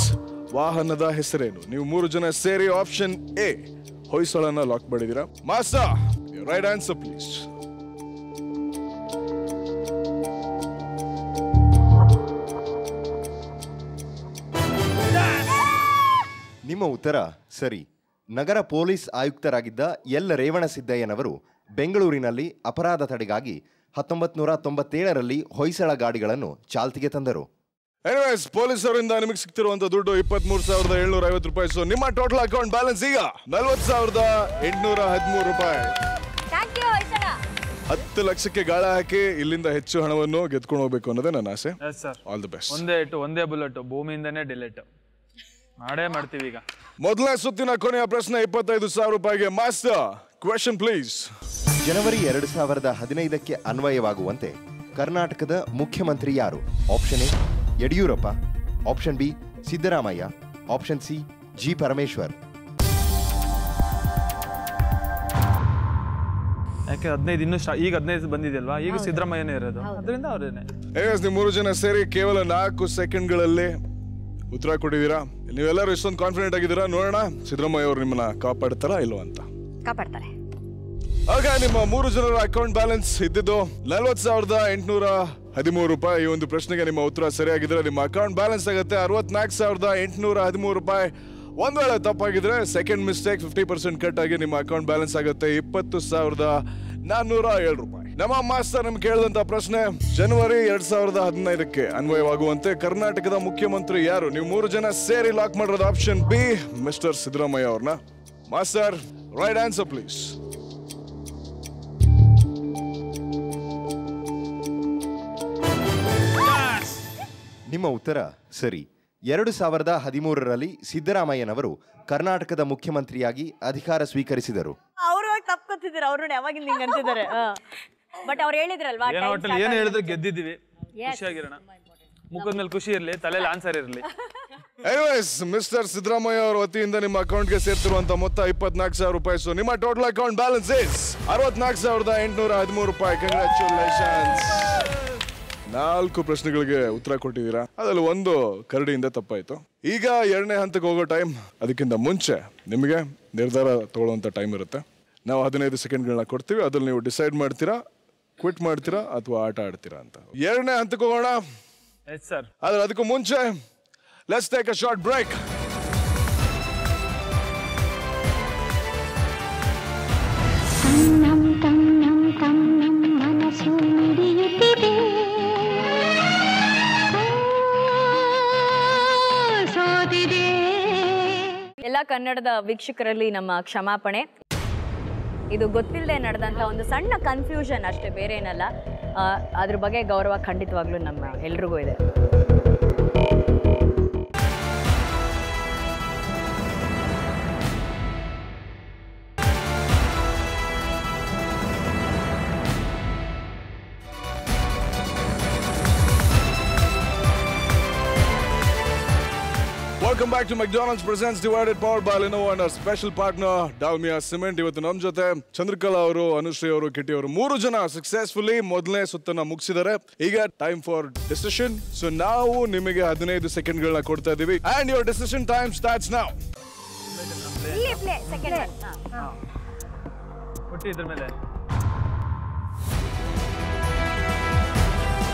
ವಾಹನದ ಹೆಸರೇನು? ನೀವು 3 ಜನ ಸೇರಿ ಆಪ್ಷನ್ ಎ ಹೊಯ್ಸಳನ ಲಾಕ್ ಮಾಡಿದೀರಾ. Master right answer please. ನಿಮ್ಮ ಉತ್ತರ ಸರಿ. ನಗರ ಪೊಲೀಸ್ ಆಯುಕ್ತರಾಗಿದ್ದ ಎಲ್ ರೇವಣಸಿದ್ದಯ್ಯನವರು ಬೆಂಗಳೂರಿನಲ್ಲಿ ಅಪರಾಧ ತಡೆಗಾಗಿ 1997ರಲ್ಲಿ ಹೊಯ್ಸಳ ಗಾಡಿಗಳನ್ನು ಚಾಲ್ತಿಗೆ ತಂದರು. ಎನಿವೇಸ್ ಪೊಲೀಸರಿಂದ ನಿಮಗೆ ಸಿಗ್ತಿರುವಂತ ದುಡ್ಡು 23,750 ರೂಪಾಯಿ. ಸೊ ನಿಮ್ಮ ಟೋಟಲ್ ಅಕೌಂಟ್ ಬ್ಯಾಲೆನ್ಸ್ ಈಗ 40,813 ರೂಪಾಯಿ. 10 ಲಕ್ಷಕ್ಕೆ ಗಾಳ ಹಾಕಿ ಇಲ್ಲಿಂದ ಹೆಚ್ಚು ಹಣವನ್ನು ಗೆದ್ಕೊಂಡು ಹೋಗ್ಬೇಕು ಅನ್ನೋದೇ ನನ್ನ ಆಸೆ. All the best. ಒಂದೇ ಬುಲೆಟ್ ಭೂಮಿಯಿಂದನೇ ಡಿಲೀಟ್ ಮಾಡೇ ಮಾಡ್ತೀವಿ. ಈಗ ಮೊದಲನೇ ಸುತ್ತಿನ ಕೊನೆಯ ಪ್ರಶ್ನೆ 25,000 ರೂಪಾಯಿಗೆ. Master question please. ಜನವರಿ 2015ಕ್ಕೆ ಅನ್ವಯವಾಗುವಂತೆ ಕರ್ನಾಟಕದ ಮುಖ್ಯಮಂತ್ರಿ ಯಾರು? Option A Yediyurappa, option B Siddaramaiah, option C G Parameshwar. ಯಾಕೆ 15 ಇನ್ನೂ ಈಗ 15 ಬಂದಿದೆಯಲ್ವಾ, ಈಗ ಸಿದ್ದರಾಮಯ್ಯನೇ ಇರೋದು, ಅದರಿಂದ ಅವರೇನೆ. ನೀವು 3 ಜನ ಸೇರಿ ಕೇವಲ 4 ಸೆಕೆಂಡ್ಗಳಲ್ಲಿ ಉತ್ತರ ಕೊಟ್ಟಿದ್ದೀರಾ. ನೀವೆಲ್ಲರೂ ಇಷ್ಟೊಂದು ಕಾನ್ಫಿಡೆಂಟ್ ಆಗಿದ್ದೀರಾ. ನೋಡೋಣ ಸಿದ್ದರಾಮಯ್ಯ ಅವರು ನಿಮ್ಮನ್ನ ಕಾಪಾಡ್ತಾರಾ ಇಲ್ವಾ ಅಂತ. ಕಾಪಾಡ್ತಾರೆ. ಆಗ ನಿಮ್ಮ 3 ಜನರ ಅಕೌಂಟ್ ಬ್ಯಾಲೆನ್ಸ್ ಇದ್ದಿದ್ದು 40,813 ರೂಪಾಯಿ. ಈ ಒಂದು ಪ್ರಶ್ನೆಗೆ ನಿಮ್ಮ ಉತ್ತರ ಸರಿಯಾಗಿದ್ರೆ ನಿಮ್ಮ ಅಕೌಂಟ್ ಬ್ಯಾಲೆನ್ಸ್ ಆಗುತ್ತೆ 64,813 ರೂಪಾಯಿ. ಒಂದ್ ವೇಳೆ ತಪ್ಪಾಗಿದ್ರೆ ಸೆಕೆಂಡ್ ಮಿಸ್ಟೇಕ್ 50% ಕಟ್ ಆಗಿ ನಿಮ್ಮ ಅಕೌಂಟ್ ಬ್ಯಾಲೆನ್ಸ್ ಆಗುತ್ತೆ 20,407 ರೂಪಾಯಿ. ನಮ್ಮ ಮಾಸ್ಟರ್ ನಿಮ್ಗೆ ಕೇಳಿದಂತ ಪ್ರಶ್ನೆ, ಜನವರಿ 2015ಕ್ಕೆ ಅನ್ವಯವಾಗುವಂತೆ ಕರ್ನಾಟಕದ ಮುಖ್ಯಮಂತ್ರಿ ಯಾರು? ನೀವು 3 ಜನ ಸೇರಿ ಲಾಕ್ ಮಾಡಿರೋದು ಆಪ್ಷನ್ ಬಿ ಮಿಸ್ಟರ್ ಸಿದ್ದರಾಮಯ್ಯ ಅವ್ರನ್ನ. Master right answer please. ನಿಮ್ಮ ಉತ್ತರ ಸರಿ. 2013ರಲ್ಲಿ ಸಿದ್ದರಾಮಯ್ಯನವರು ಕರ್ನಾಟಕದ ಮುಖ್ಯಮಂತ್ರಿಯಾಗಿ ಅಧಿಕಾರ ಸ್ವೀಕರಿಸಿದರು. ಅವರು ತಪ್ಕೊತಿದ್ರು, ಅವರು ಯಾವಾಗಿಂದ ಹಿಂಗ್ ಅಂತಿದ್ದಾರೆ. ಬಟ್ ಅವ್ರು ಹೇಳಿದ್ರಲ್ವಾ ಏನು ಹೇಳಿದ್ರು ಗೆದ್ದಿದ್ದೀವಿ, ಖುಷಿಯಾಗಿರೋಣ. ಮುಖದ ಮೇಲೆ ಖುಷಿ ಇರಲಿ, ತಲೆಯಲ್ಲಿ ಆನ್ಸರ್ ಇರಲಿ. ಎನಿವೇಸ್ ಮಿಸ್ಟರ್ ಸಿದ್ದರಾಮಯ್ಯ ಅವರ ವತಿಯಿಂದ ನಿಮ್ಮ ಅಕೌಂಟ್ಗೆ ಸೇರ್ತಿರುವಂತ ಮೊತ್ತ 24,000 ರೂಪಾಯಿ. ಸೊ ನಿಮ್ಮ ಟೋಟಲ್ ಅಕೌಂಟ್ ಬ್ಯಾಲೆನ್ಸ್ ಇಸ್ 64,813 ರೂಪಾಯಿ. ಕಂಗ್ರಾಚುಲೇಷನ್ಸ್. 4 ಪ್ರಶ್ನೆಗಳಿಗೆ ಉತ್ತರ ಕೊಟ್ಟಿದ್ದೀರಾ. ಅದರಲ್ಲಿ 1 ಕರಡಿಯಿಂದ ತಪ್ಪಾಯ್ತು. ಈಗ 2ನೇ ಹಂತಕ್ಕೆ ಹೋಗೋ ಟೈಮ್. ಅದಕ್ಕಿಂತ ಮುಂಚೆ ನಿಮಗೆ ನಿರ್ಧಾರ ತಗೊಳ್ಳುವಂತ ಟೈಮ್ ಇರುತ್ತೆ. ನಾವು 15 ಸೆಕೆಂಡ್ಗಳನ್ನ ಕೊಡ್ತೀವಿ. ಅದ್ರಲ್ಲಿ ನೀವು ಡಿಸೈಡ್ ಮಾಡ್ತೀರಾ, ಕ್ವಿಟ್ ಮಾಡ್ತೀರಾ ಅಥವಾ ಆಟ ಆಡ್ತೀರಾ ಅಂತ. 2ನೇ ಹಂತಕ್ಕೆ ಹೋಗೋಣ. ಆದ್ರೆ ಅದಕ್ಕೂ ಮುಂಚೆ let's take a short break. ಎಲ್ಲ ಕನ್ನಡದ ವೀಕ್ಷಕರಲ್ಲಿ ನಮ್ಮ ಕ್ಷಮಾಪಣೆ. ಇದು ಗೊತ್ತಿಲ್ಲದೆ ನಡೆದಂಥ ಒಂದು ಸಣ್ಣ ಕನ್ಫ್ಯೂಷನ್ ಅಷ್ಟೇ, ಬೇರೆ ಏನಲ್ಲ. ಅದ್ರ ಬಗ್ಗೆ ಗೌರವ ಖಂಡಿತವಾಗ್ಲೂ ನಮ್ಮ ಎಲ್ರಿಗೂ ಇದೆ. Welcome back to McDonald's Presents Divided Powered by Lenovo and our special partner Dalmia Cement. ಇವತ್ತು ನಮ್ಮ ಜೊತೆ ಚಂದ್ರಕಲಾ ಅವರು, ಅನುಶ್ರೀ ಅವರು, ಕಿಟಿ ಅವರು 3 ಜನ ಸಕ್ಸಸ್ಫುಲಿ ಮೊದಲನೇ ಸುತ್ತನ್ನ ಮುಗಿಸಿದ್ದಾರೆ. ಈಗ ಟೈಮ್ ಫಾರ್ ಡಿಸಿಷನ್. ಸೊ ನಾವು ನಿಮಗೆ 15 ಸೆಕೆಂಡ್ಗಳನ್ನ ಕೊಡ್ತಾ ಇದೀವಿ. And your decision time starts now. ಇಲ್ಲಿ ಪ್ಲೇ ಸೆಕೆಂಡ್ ಕೊಟ್ಟಿ ಇದ್ರ ಮೇಲೆ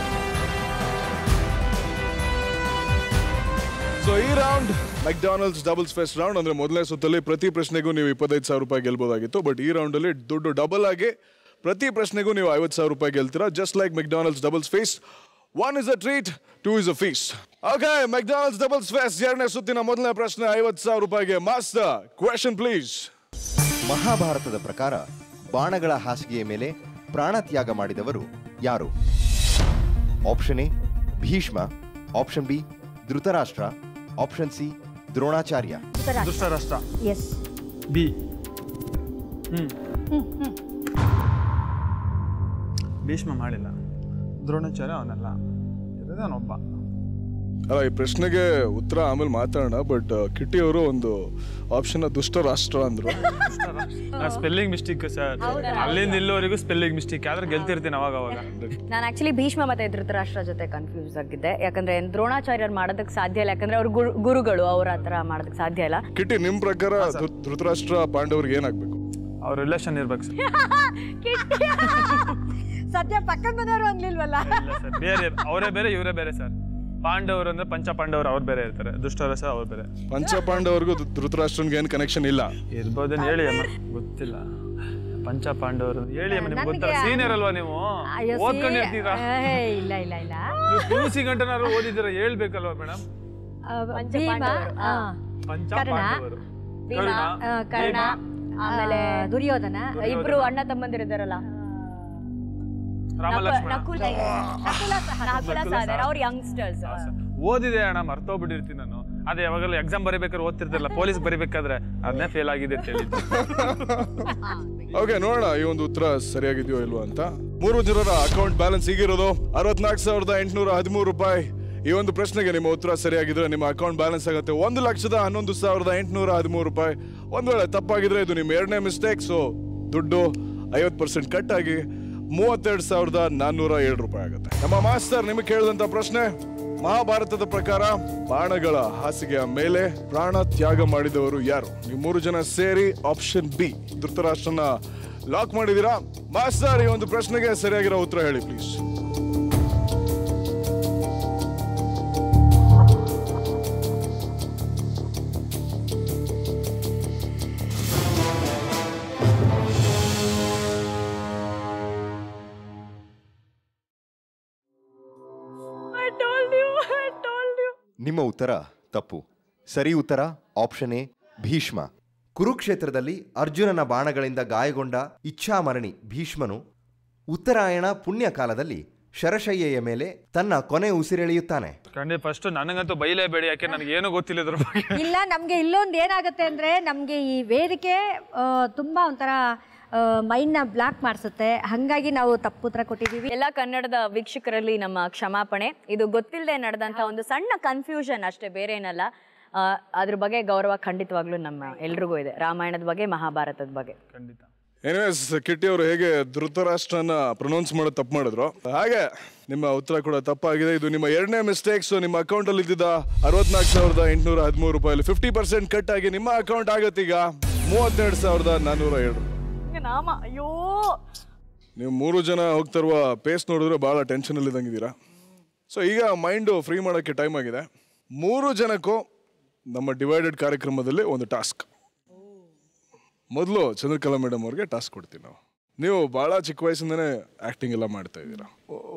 ಸೊ ಈ round McDonald's doubles fest round. ಅಂದ್ರೆ ಮೊದಲನೇ ಸುತ್ತಲ್ಲಿ ಪ್ರತಿ ಪ್ರಶ್ನೆಗೂ ನೀವು 25,000 ರೂಪಾಯಿ ಗೆಲ್ಬೋದಾಗಿತ್ತು. ಬಟ್ ಈ ರೌಂಡ್ ಅಲ್ಲಿ ದುಡ್ಡು ಡಬಲ್ ಆಗಿ ಪ್ರತಿ ಪ್ರಶ್ನೆಗೂ ನೀವು 50,000 ರೂಪಾಯಿ ಗೆಲ್ತೀರಾ. Just like McDonald's doubles feast. 1 is a treat, 2 is a feast. Okay, McDonald's doubles feast ಎರಡನೇ ಸುತ್ತಿನ ಮೊದಲನೇ ಪ್ರಶ್ನೆ 50,000 ರೂಪಾಯಿಗೆ. Master, question please. ಮಹಾಭಾರತದ ಪ್ರಕಾರ ಬಾಣಗಳ ಹಾಸಿಗೆಯ ಮೇಲೆ ಪ್ರಾಣ ತ್ಯಾಗ ಮಾಡಿದವರು ಯಾರು? Option A Bhishma, option B Dhritarashtra, option C Dronacharya. Dhritarashtra. Yes. B. Bhishma ಮಾಡಿಲ್ಲ, ದ್ರೋಣಾಚಾರ್ಯ ಅವನಲ್ಲ, ಅವನೊಬ್ಬ. ಅಲ್ಲ, ಈ ಪ್ರಶ್ನೆಗೆ ಉತ್ತರ ಆಮೇಲೆ ಮಾತಾಡೋಣ. ಬಟ್ ಕಿಟ್ಟಿ ಅವರು ಒಂದು ಆಪ್ಷನ್ ದುಷ್ಟ ರಾಷ್ಟ್ರ ಅಂದ್ರು. ಸ್ಪೆಲ್ಲಿಂಗ್ ಮಿಸ್ಟೇಕ್ ಸರ್, ಅಲ್ಲಿಂದ ಇಲ್ಲಿವರೆಗೂ ಸ್ಪೆಲ್ಲಿಂಗ್ ಮಿಸ್ಟೇಕ್ ಆದ್ರೆ ಗೆಲ್ತಿರ್ತೀನಿ ಅವಾಗ. ನಾನು ಆಕ್ಚುಲಿ ಭೀಷ್ಮ ಮತ್ತೆ ಧೃತರಾಷ್ಟ್ರ ಜೊತೆ ಕನ್ಫ್ಯೂಸ್ ಆಗಿದ್ದೆ. ಯಾಕಂದ್ರೆ ದ್ರೋಣಾಚಾರ್ಯರು ಮಾಡೋದಕ್ಕೆ ಸಾಧ್ಯ ಇಲ್ಲ, ಯಾಕಂದ್ರೆ ಅವ್ರ ಗುರುಗಳು, ಅವ್ರ ಹತ್ರ ಮಾಡೋದಕ್ಕೆ ಸಾಧ್ಯ ಇಲ್ಲ. ಕಿಟ್ಟಿ, ನಿಮ್ ಪ್ರಕಾರ ಧೃತರಾಷ್ಟ್ರ ಪಾಂಡವ್ರಿಗೆ ಏನಾಗ್ಬೇಕು? ಅವ್ರ ರಿಲೇಷನ್ ಇರ್ಬೇಕು ಸರ್. ಸದ್ಯ ಪಕ್ಕದ ಮನೆಯವರು ಅನ್ಲಿಲ್ವಲ್ಲ. ಬೇರೆ ಅವರೇ ಬೇರೆ ಇವರೇ ಬೇರೆ ಸರ್. ಪಾಂಡವರು ಅಂದ್ರೆ ಪಂಚ ಪಾಂಡವರು ಅವ್ರು ಬೇರೆ ಇರ್ತಾರೆ, ದುಷ್ಟರಸ ಅವ್ರು ಬೇರೆ. ಪಂಚ ಪಾಂಡವರಿಗೂ ಧೃತರಾಷ್ಟ್ರನ್ಗೆ ಏನ್ ಕನೆಕ್ಷನ್ ಇಲ್ಲ ಇರ್ಬೋದೇನು ಹೇಳಿ ಅಮ್ಮ, ಗೊತ್ತಿಲ್ಲ. ಪಂಚ ಪಾಂಡವರು ಹೇಳಿ ಅಮ್ಮ, ನಿಮ್ಗೆ ಗೊತ್ತಲ್ಲ, ಸೀನಿಯರ್ ಅಲ್ವಾ ನೀವು, ಓದ್ಕೊಂಡಿರ್ತೀರಾ. ಇಲ್ಲ ಇಲ್ಲ ಇಲ್ಲ, PUC ಗಂಟನಾರು ಓದಿದ್ದೀರಾ, ಹೇಳ್ಬೇಕಲ್ವಾ ಮೇಡಮ್. ಪಂಚ ಪಾಂಡವರು ಕರ್ಣ, ಆಮೇಲೆ ದುರ್ಯೋಧನ, ಇಬ್ರು ಅಣ್ಣ ತಮ್ಮಂದಿರಿದಾರಲ್ಲ, ನಕುಲ ಸಹದೇವ, ಅವ್ರು ಯಂಗ್ಸ್ಟರ್ಸ್. ಓದಿದೆ ಅಣ್ಣ, ಮರ್ತೋಗ್ಬಿಟ್ಟಿರ್ತೀನಿ ನಾನು. ಅದೇ ಯಾವಾಗಲೂ ಎಕ್ಸಾಮ್ ಬರೀಬೇಕಾದ್ರೆ ಓದ್ತಿರ್ತಾರಲ್ಲ, ಪೊಲೀಸ್ ಬರೀಬೇಕಾದ್ರೆ ಅದನ್ನೇ ಫೇಲ್ ಆಗಿದೆ ಅಂತ ಹೇಳಿದ್ದು. ಓಕೆ, ನೋಡೋಣ ಈ ಒಂದು ಉತ್ತರ ಸರಿಯಾಗಿದೆಯೋ ಇಲ್ವೋ ಅಂತ. 3 ಜನರ ಅಕೌಂಟ್ ಬ್ಯಾಲೆನ್ಸ್ ಈಗಿರೋದು 64,813 ರೂಪಾಯಿ. ಈ ಒಂದು ಪ್ರಶ್ನೆಗೆ ನಿಮ್ಮ ಉತ್ತರ ಸರಿಯಾಗಿದ್ರೆ ನಿಮ್ಮ ಅಕೌಂಟ್ ಬ್ಯಾಲೆನ್ಸ್ ಆಗುತ್ತೆ 1,11,813 ರೂಪಾಯಿ. ಒಂದ್ ವೇಳೆ ತಪ್ಪಾಗಿದ್ರೆ ಇದು ನಿಮ್ಮ ಎರಡನೇ ಮಿಸ್ಟೇಕ್. ಸೊ ದುಡ್ಡು 50% ಕಟ್ ಆಗಿ 32,407 ರೂಪಾಯಿ ಆಗುತ್ತೆ. ನಮ್ಮ ಮಾಸ್ಟರ್ ನಿಮಗೆ ಕೇಳಿದಂತ ಪ್ರಶ್ನೆ, ಮಹಾಭಾರತದ ಪ್ರಕಾರ ಬಾಣಗಳ ಹಾಸಿಗೆಯ ಮೇಲೆ ಪ್ರಾಣ ತ್ಯಾಗ ಮಾಡಿದವರು ಯಾರು? ನೀವು 3 ಜನ ಸೇರಿ ಆಪ್ಷನ್ ಬಿ ಧೃತರಾಷ್ಟ್ರನ ಲಾಕ್ ಮಾಡಿದೀರಾ. ಮಾಸ್ಟರ್, ಈ ಒಂದು ಪ್ರಶ್ನೆಗೆ ಸರಿಯಾಗಿರೋ ಉತ್ತರ ಹೇಳಿ ಪ್ಲೀಸ್. ನಿಮ್ಮ ಉತ್ತರ ತಪ್ಪು. ಸರಿ ಉತ್ತರ ಆಪ್ಷನ್ ಎ ಭೀಷ್ಮ. ಕುರುಕ್ಷೇತ್ರದಲ್ಲಿ ಅರ್ಜುನನ ಬಾಣಗಳಿಂದ ಗಾಯಗೊಂಡ ಇಚ್ಛಾಮರಣಿ ಭೀಷ್ಮನು ಉತ್ತರಾಯಣ ಪುಣ್ಯ ಕಾಲದಲ್ಲಿ ಶರಶಯ್ಯೆಯ ಮೇಲೆ ತನ್ನ ಕೊನೆ ಉಸಿರೆಳೆಯುತ್ತಾನೆ. ಖಂಡಿತ ಫಸ್ಟ್ ನನಗಂತೂ ಬೈಲೇಬೇಡಿ, ಯಾಕೆ ನನಗೆ ಏನು ಗೊತ್ತಿಲ್ಲ ಇದ್ರ ಬಗ್ಗೆ. ಇಲ್ಲ, ನಮ್ಗೆ ಇಲ್ಲೊಂದು ಏನಾಗುತ್ತೆ ಅಂದ್ರೆ, ನಮ್ಗೆ ಈ ವೇದಿಕೆ ತುಂಬಾ ಒಂಥರ ಮೈಂಡ್ನ ಬ್ಲಾಕ್ ಮಾಡಿಸುತ್ತೆ. ಹಾಗಾಗಿ ನಾವು ತಪ್ಪು ಉತ್ತರ ಕೊಟ್ಟಿದ್ದೀವಿ. ಎಲ್ಲ ಕನ್ನಡದ ವೀಕ್ಷಕರಲ್ಲಿ ನಮ್ಮ ಕ್ಷಮಾಪಣೆ. ಇದು ಗೊತ್ತಿಲ್ಲದೆ ನಡೆದಂತ ಒಂದು ಸಣ್ಣ ಕನ್ಫ್ಯೂಷನ್ ಅಷ್ಟೇ, ಬೇರೆ ಏನಲ್ಲ. ಅದ್ರ ಬಗ್ಗೆ ಗೌರವ ಖಂಡಿತವಾಗ್ಲೂ ನಮ್ಮ ಎಲ್ರಿಗೂ ಇದೆ, ರಾಮಾಯಣದ ಬಗ್ಗೆ, ಮಹಾಭಾರತದ ಬಗ್ಗೆ. ಖಂಡಿತ. ಎನಿವೇಸ್, ಕಿಟ್ಟಿ ಅವರು ಹೇಗೆ ಧೃತರಾಷ್ಟ್ರನ ಪ್ರೊನೌನ್ಸ್ ಮಾಡೋದು ತಪ್ಪು ಮಾಡಿದ್ರು, ಹಾಗೆ ನಿಮ್ಮ ಉತ್ತರ ಕೂಡ ತಪ್ಪಾಗಿದೆ. ಇದು ನಿಮ್ಮ ಎರಡನೇ ಮಿಸ್ಟೇಕ್. ಸೊ ನಿಮ್ಮ ಅಕೌಂಟ್ ಅಲ್ಲಿ ಇದ್ದಿದ್ದ 64,813 ರೂಪಾಯಿ 50% ಕಟ್ ಆಗಿ ನಿಮ್ಮ ಅಕೌಂಟ್ ಆಗತ್ತೆ ಈಗ 32,407. ನಾಮ ಅಯ್ಯೋ, ನೀವು 3 ಜನ ಹೋಗ್ತಿರುವ ಪೇಸ್ ನೋಡಿದ್ರೆ ಬಹಳ ಟೆನ್ಷನ್ ಅಲ್ಲಿ ಇದ್ದಂಗಿದ್ದೀರಾ. ಸೊ ಈಗ ಮೈಂಡ್ ಫ್ರೀ ಮಾಡೋಕ್ಕೆ ಟೈಮ್ ಆಗಿದೆ. 3 ಜನಕ್ಕೂ ನಮ್ಮ ಡಿವೈಡೆಡ್ ಕಾರ್ಯಕ್ರಮದಲ್ಲಿ ಒಂದು ಟಾಸ್ಕ್. ಮೊದಲು ಚಂದ್ರಕಲಾ ಮೇಡಮ್ ಅವ್ರಿಗೆ ಟಾಸ್ಕ್ ಕೊಡ್ತೀವಿ ನಾವು. ನೀವು ಬಹಳ ಚಿಕ್ಕ ವಯಸ್ಸಿಂದನೇ ಆಕ್ಟಿಂಗ್ ಎಲ್ಲ ಮಾಡ್ತಾ ಇದ್ದೀರಾ.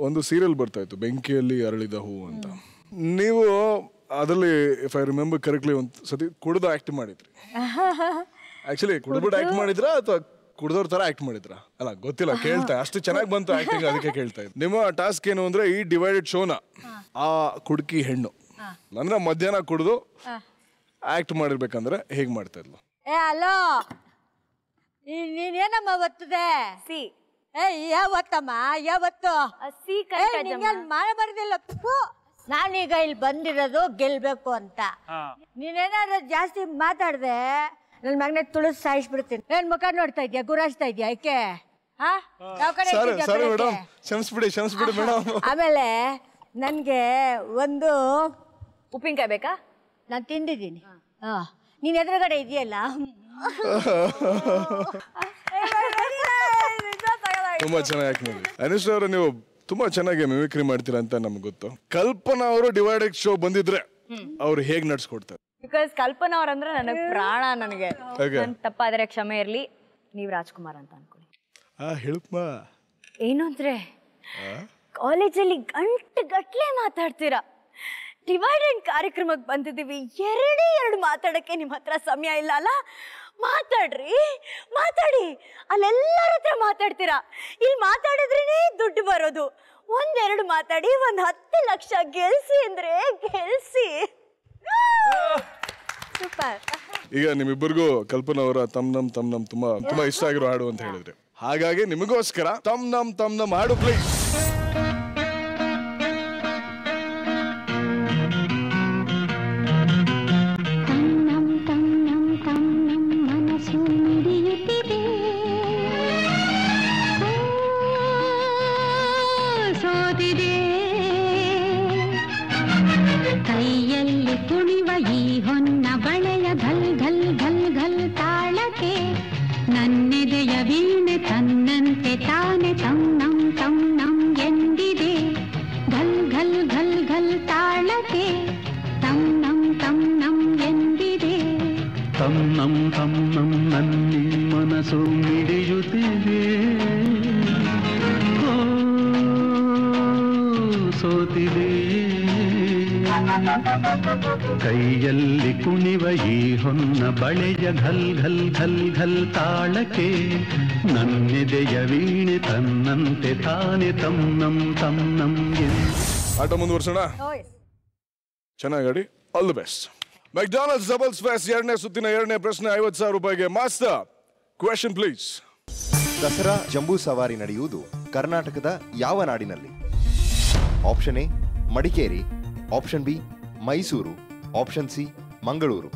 ಒಂದು ಸೀರಿಯಲ್ ಬರ್ತಾ ಇತ್ತು, ಬೆಂಕಿಯಲ್ಲಿ ಅರಳಿದ ಹೂ ಅಂತ. ನೀವು ಅದರಲ್ಲಿ ಇಫ್ ಐ ರಿಮೆಂಬರ್ ಕರೆಕ್ಟ್ಲಿ ಒಂದು ಸತಿ ಕುಡಿದು ಆಕ್ಟ್ ಮಾಡಿದ್ರಿ. ಆಕ್ಚುಲಿ ಕುಡಿದ್ಬಿಟ್ಟು ಆಕ್ಟ್ ಮಾಡಿದ್ರಾ ಅಥವಾ ಕುಡ್ದವ್ರ ತರ ಆಕ್ಟ್ ಮಾಡಿದ್ರ? ಅಲ್ಲ ಗೊತ್ತಿಲ್ಲ, ಕೇಳ್ತಾ ಅಷ್ಟು ಚೆನ್ನಾಗಿ ಬಂತು ಆಕ್ಟಿಂಗ್, ಅದಕ್ಕೆ ಕೇಳ್ತಾ ಇದ್ದೆ. ನಿಮ್ಮ ಟಾಸ್ಕ್ ಏನು ಅಂದ್ರೆ, ಈ ಡಿವೈಡೆಡ್ ಶೋನ ಆ ಕುಡುಕಿ ಹೆಣ್ಣು ಅಂದ್ರೆ ಮಧ್ಯಾಹ್ನ ಕುಡಿದು ಆಕ್ಟ್ ಮಾಡಿರ್ಬೇಕಂದ್ರೆ ಹೇಗ್ ಮಾಡ್ತಾ ಇದ್ಲು? ಅಲೋ, ನೀನೇನಮ್ಮ ಒತ್ತದೆ? ಸಿ. ಯಾವತ್ತಮ್ಮ? ಯಾವತ್ತು? ಸಿ ಮಾಡ ಬರದಿಲ್ಲ. ನಾನೀಗ ಇಲ್ಲಿ ಬಂದಿರೋದು ಗೆಲ್ಬೇಕು ಅಂತ. ನೀನೇನಾದ್ರು ಜಾಸ್ತಿ ಮಾತಾಡ್ದೆ ನನ್ನ ಮಗನೇ ತುಳಿದು ಸಾಯಿಸ್ಬಿಡ್ತೀನಿ. ನನ್ ಮುಖ ನೋಡ್ತಾ ಇದ್ಯಾ, ಗುರಾಯಿಸ್ತಾ ಇದ್ಯಾ ಯಾಕೆ? ಆಮೇಲೆ ನನ್ಗೆ ಒಂದು ಉಪ್ಪಿನಕಾಯಿ ಬೇಕಾ? ನಾನು ತಿಂದಿದ್ದೀನಿ. ನೀನ್ ಎದುರುಗಡೆ ಇದೆಯಲ್ಲ. ತುಂಬಾ ಚೆನ್ನಾಗಿ ಅನುಶ್ರೀ ಅವರು ನೀವು ತುಂಬಾ ಚೆನ್ನಾಗಿ ಮಿಮಿಕ್ರಿ ಮಾಡ್ತೀರಾ ಅಂತ ನಮ್ಗೆ ಗೊತ್ತು. ಕಲ್ಪನಾ ಅವರು ಡಿವೈಡೆಡ್ ಶೋ ಬಂದಿದ್ರೆ ಅವ್ರು ಹೇಗ್ ನಡ್ಸ್ಕೊಡ್ತಾರೆ? ಬಿಕಾಸ್ ಕಲ್ಪನಾ ಅವ್ರಂದ್ರೆ ನನಗೆ ಪ್ರಾಣ. ನನಗೆ ನನ್ ತಪ್ಪಾದರೆ ಕ್ಷಮೆ ಇರ್ಲಿ. ನೀವ್ ರಾಜ್ಕುಮಾರ್ ಅಂತ ಅನ್ಕೊಳ್ಳಿ. ಹೇಳಪ್ಪ. ಏನು ಅಂದ್ರೆ ಕಾಲೇಜಲ್ಲಿ ಗಂಟೆ ಮಾತಾಡ್ತೀರಾ. ಡಿವೈಡೆಡ್ ಕಾರ್ಯಕ್ರಮಕ್ಕೆ ಬಂದಿದ್ದೀವಿ, ಎರಡು ಮಾತಾಡಕ್ಕೆ ನಿಮ್ಮ ಹತ್ರ ಸಮಯ ಇಲ್ಲ ಅಲ್ಲ? ಮಾತಾಡ್ರಿ, ಮಾತಾಡಿ. ಅಲ್ಲೆಲ್ಲರ ಹತ್ರ ಮಾತಾಡ್ತೀರಾ, ಇಲ್ಲಿ ಮಾತಾಡಿದ್ರೇನೆ ದುಡ್ಡು ಬರೋದು. ಒಂದೆರಡು ಮಾತಾಡಿ 10 ಲಕ್ಷ ಗೆಲ್ಸಿ ಅಂದ್ರೆ ಗೆಲ್ಸಿ. ಸೂಪರ್. ಈಗ ನಿಮ್ಮಿಬ್ಬರಿಗೂ ಕಲ್ಪನಾ ಅವರ ತಮ್ ನಮ್ ತುಂಬಾ ಇಷ್ಟ ಆಗಿರೋ ಹಾಡು ಅಂತ ಹೇಳಿದ್ರೆ, ಹಾಗಾಗಿ ನಿಮಗೋಸ್ಕರ ತಮ್ ನಮ್ ಹಾಡು ಪ್ಲೀಸ್. ಕೈಯಲ್ಲಿ ಕುಣಿವ ಈ ಹೊನ್ನ ಬಳೆಯ ಘಲ್ ಘಲ್ ಘಲ್ ಘಲ್ ತಾಳಕ್ಕೆ ನನ್ನೆದೆಯ ವೀಣೆ ತನ್ನಂತೆ ತಾನೆ ತಂ ಎಂದಿದೆ. ಘಲ್ ಘಲ್ ಘಲ್ ಘಲ್ ತಾಳಕ್ಕೆ ತಂ ನಂ ಎಂದಿದೆ. ತಂ ನಂ ನನ್ನಿ ಮನಸ್ಸು ಮಿಡಿಯುತ್ತಿದೆ. ಸೋತಿದೆ ಕೈಯಲ್ಲಿ ಕುಣಿವ ಈ ಹೊನ್ನ ಬಳೆಯ ಘಲ್ ಘಲ್ ಘಲ್ ಘಲ್ ತಾಳಕ್ಕೆ ನನ್ನೆದೆಯ ವೀಣೆ ತನ್ನಂತೆ ತಾನೆ ತಂ ನಂ ಆಟ ಮುಂದುವರ್ಸೋಣ. ಚೆನ್ನಾಗಿ all the best. McDonald's doubles feast 2ನೇ ಸುತ್ತಿನ 2ನೇ ಪ್ರಶ್ನೆ 50,000 ರೂಪಾಯಿಗೆ. Master question please. Dasara Jamboo Savari ನಡೆಯುವುದು ಕರ್ನಾಟಕದ ಯಾವ ನಾಡಿನಲ್ಲಿ? Option A Madikeri, option B Mysuru, option C Mangaluru.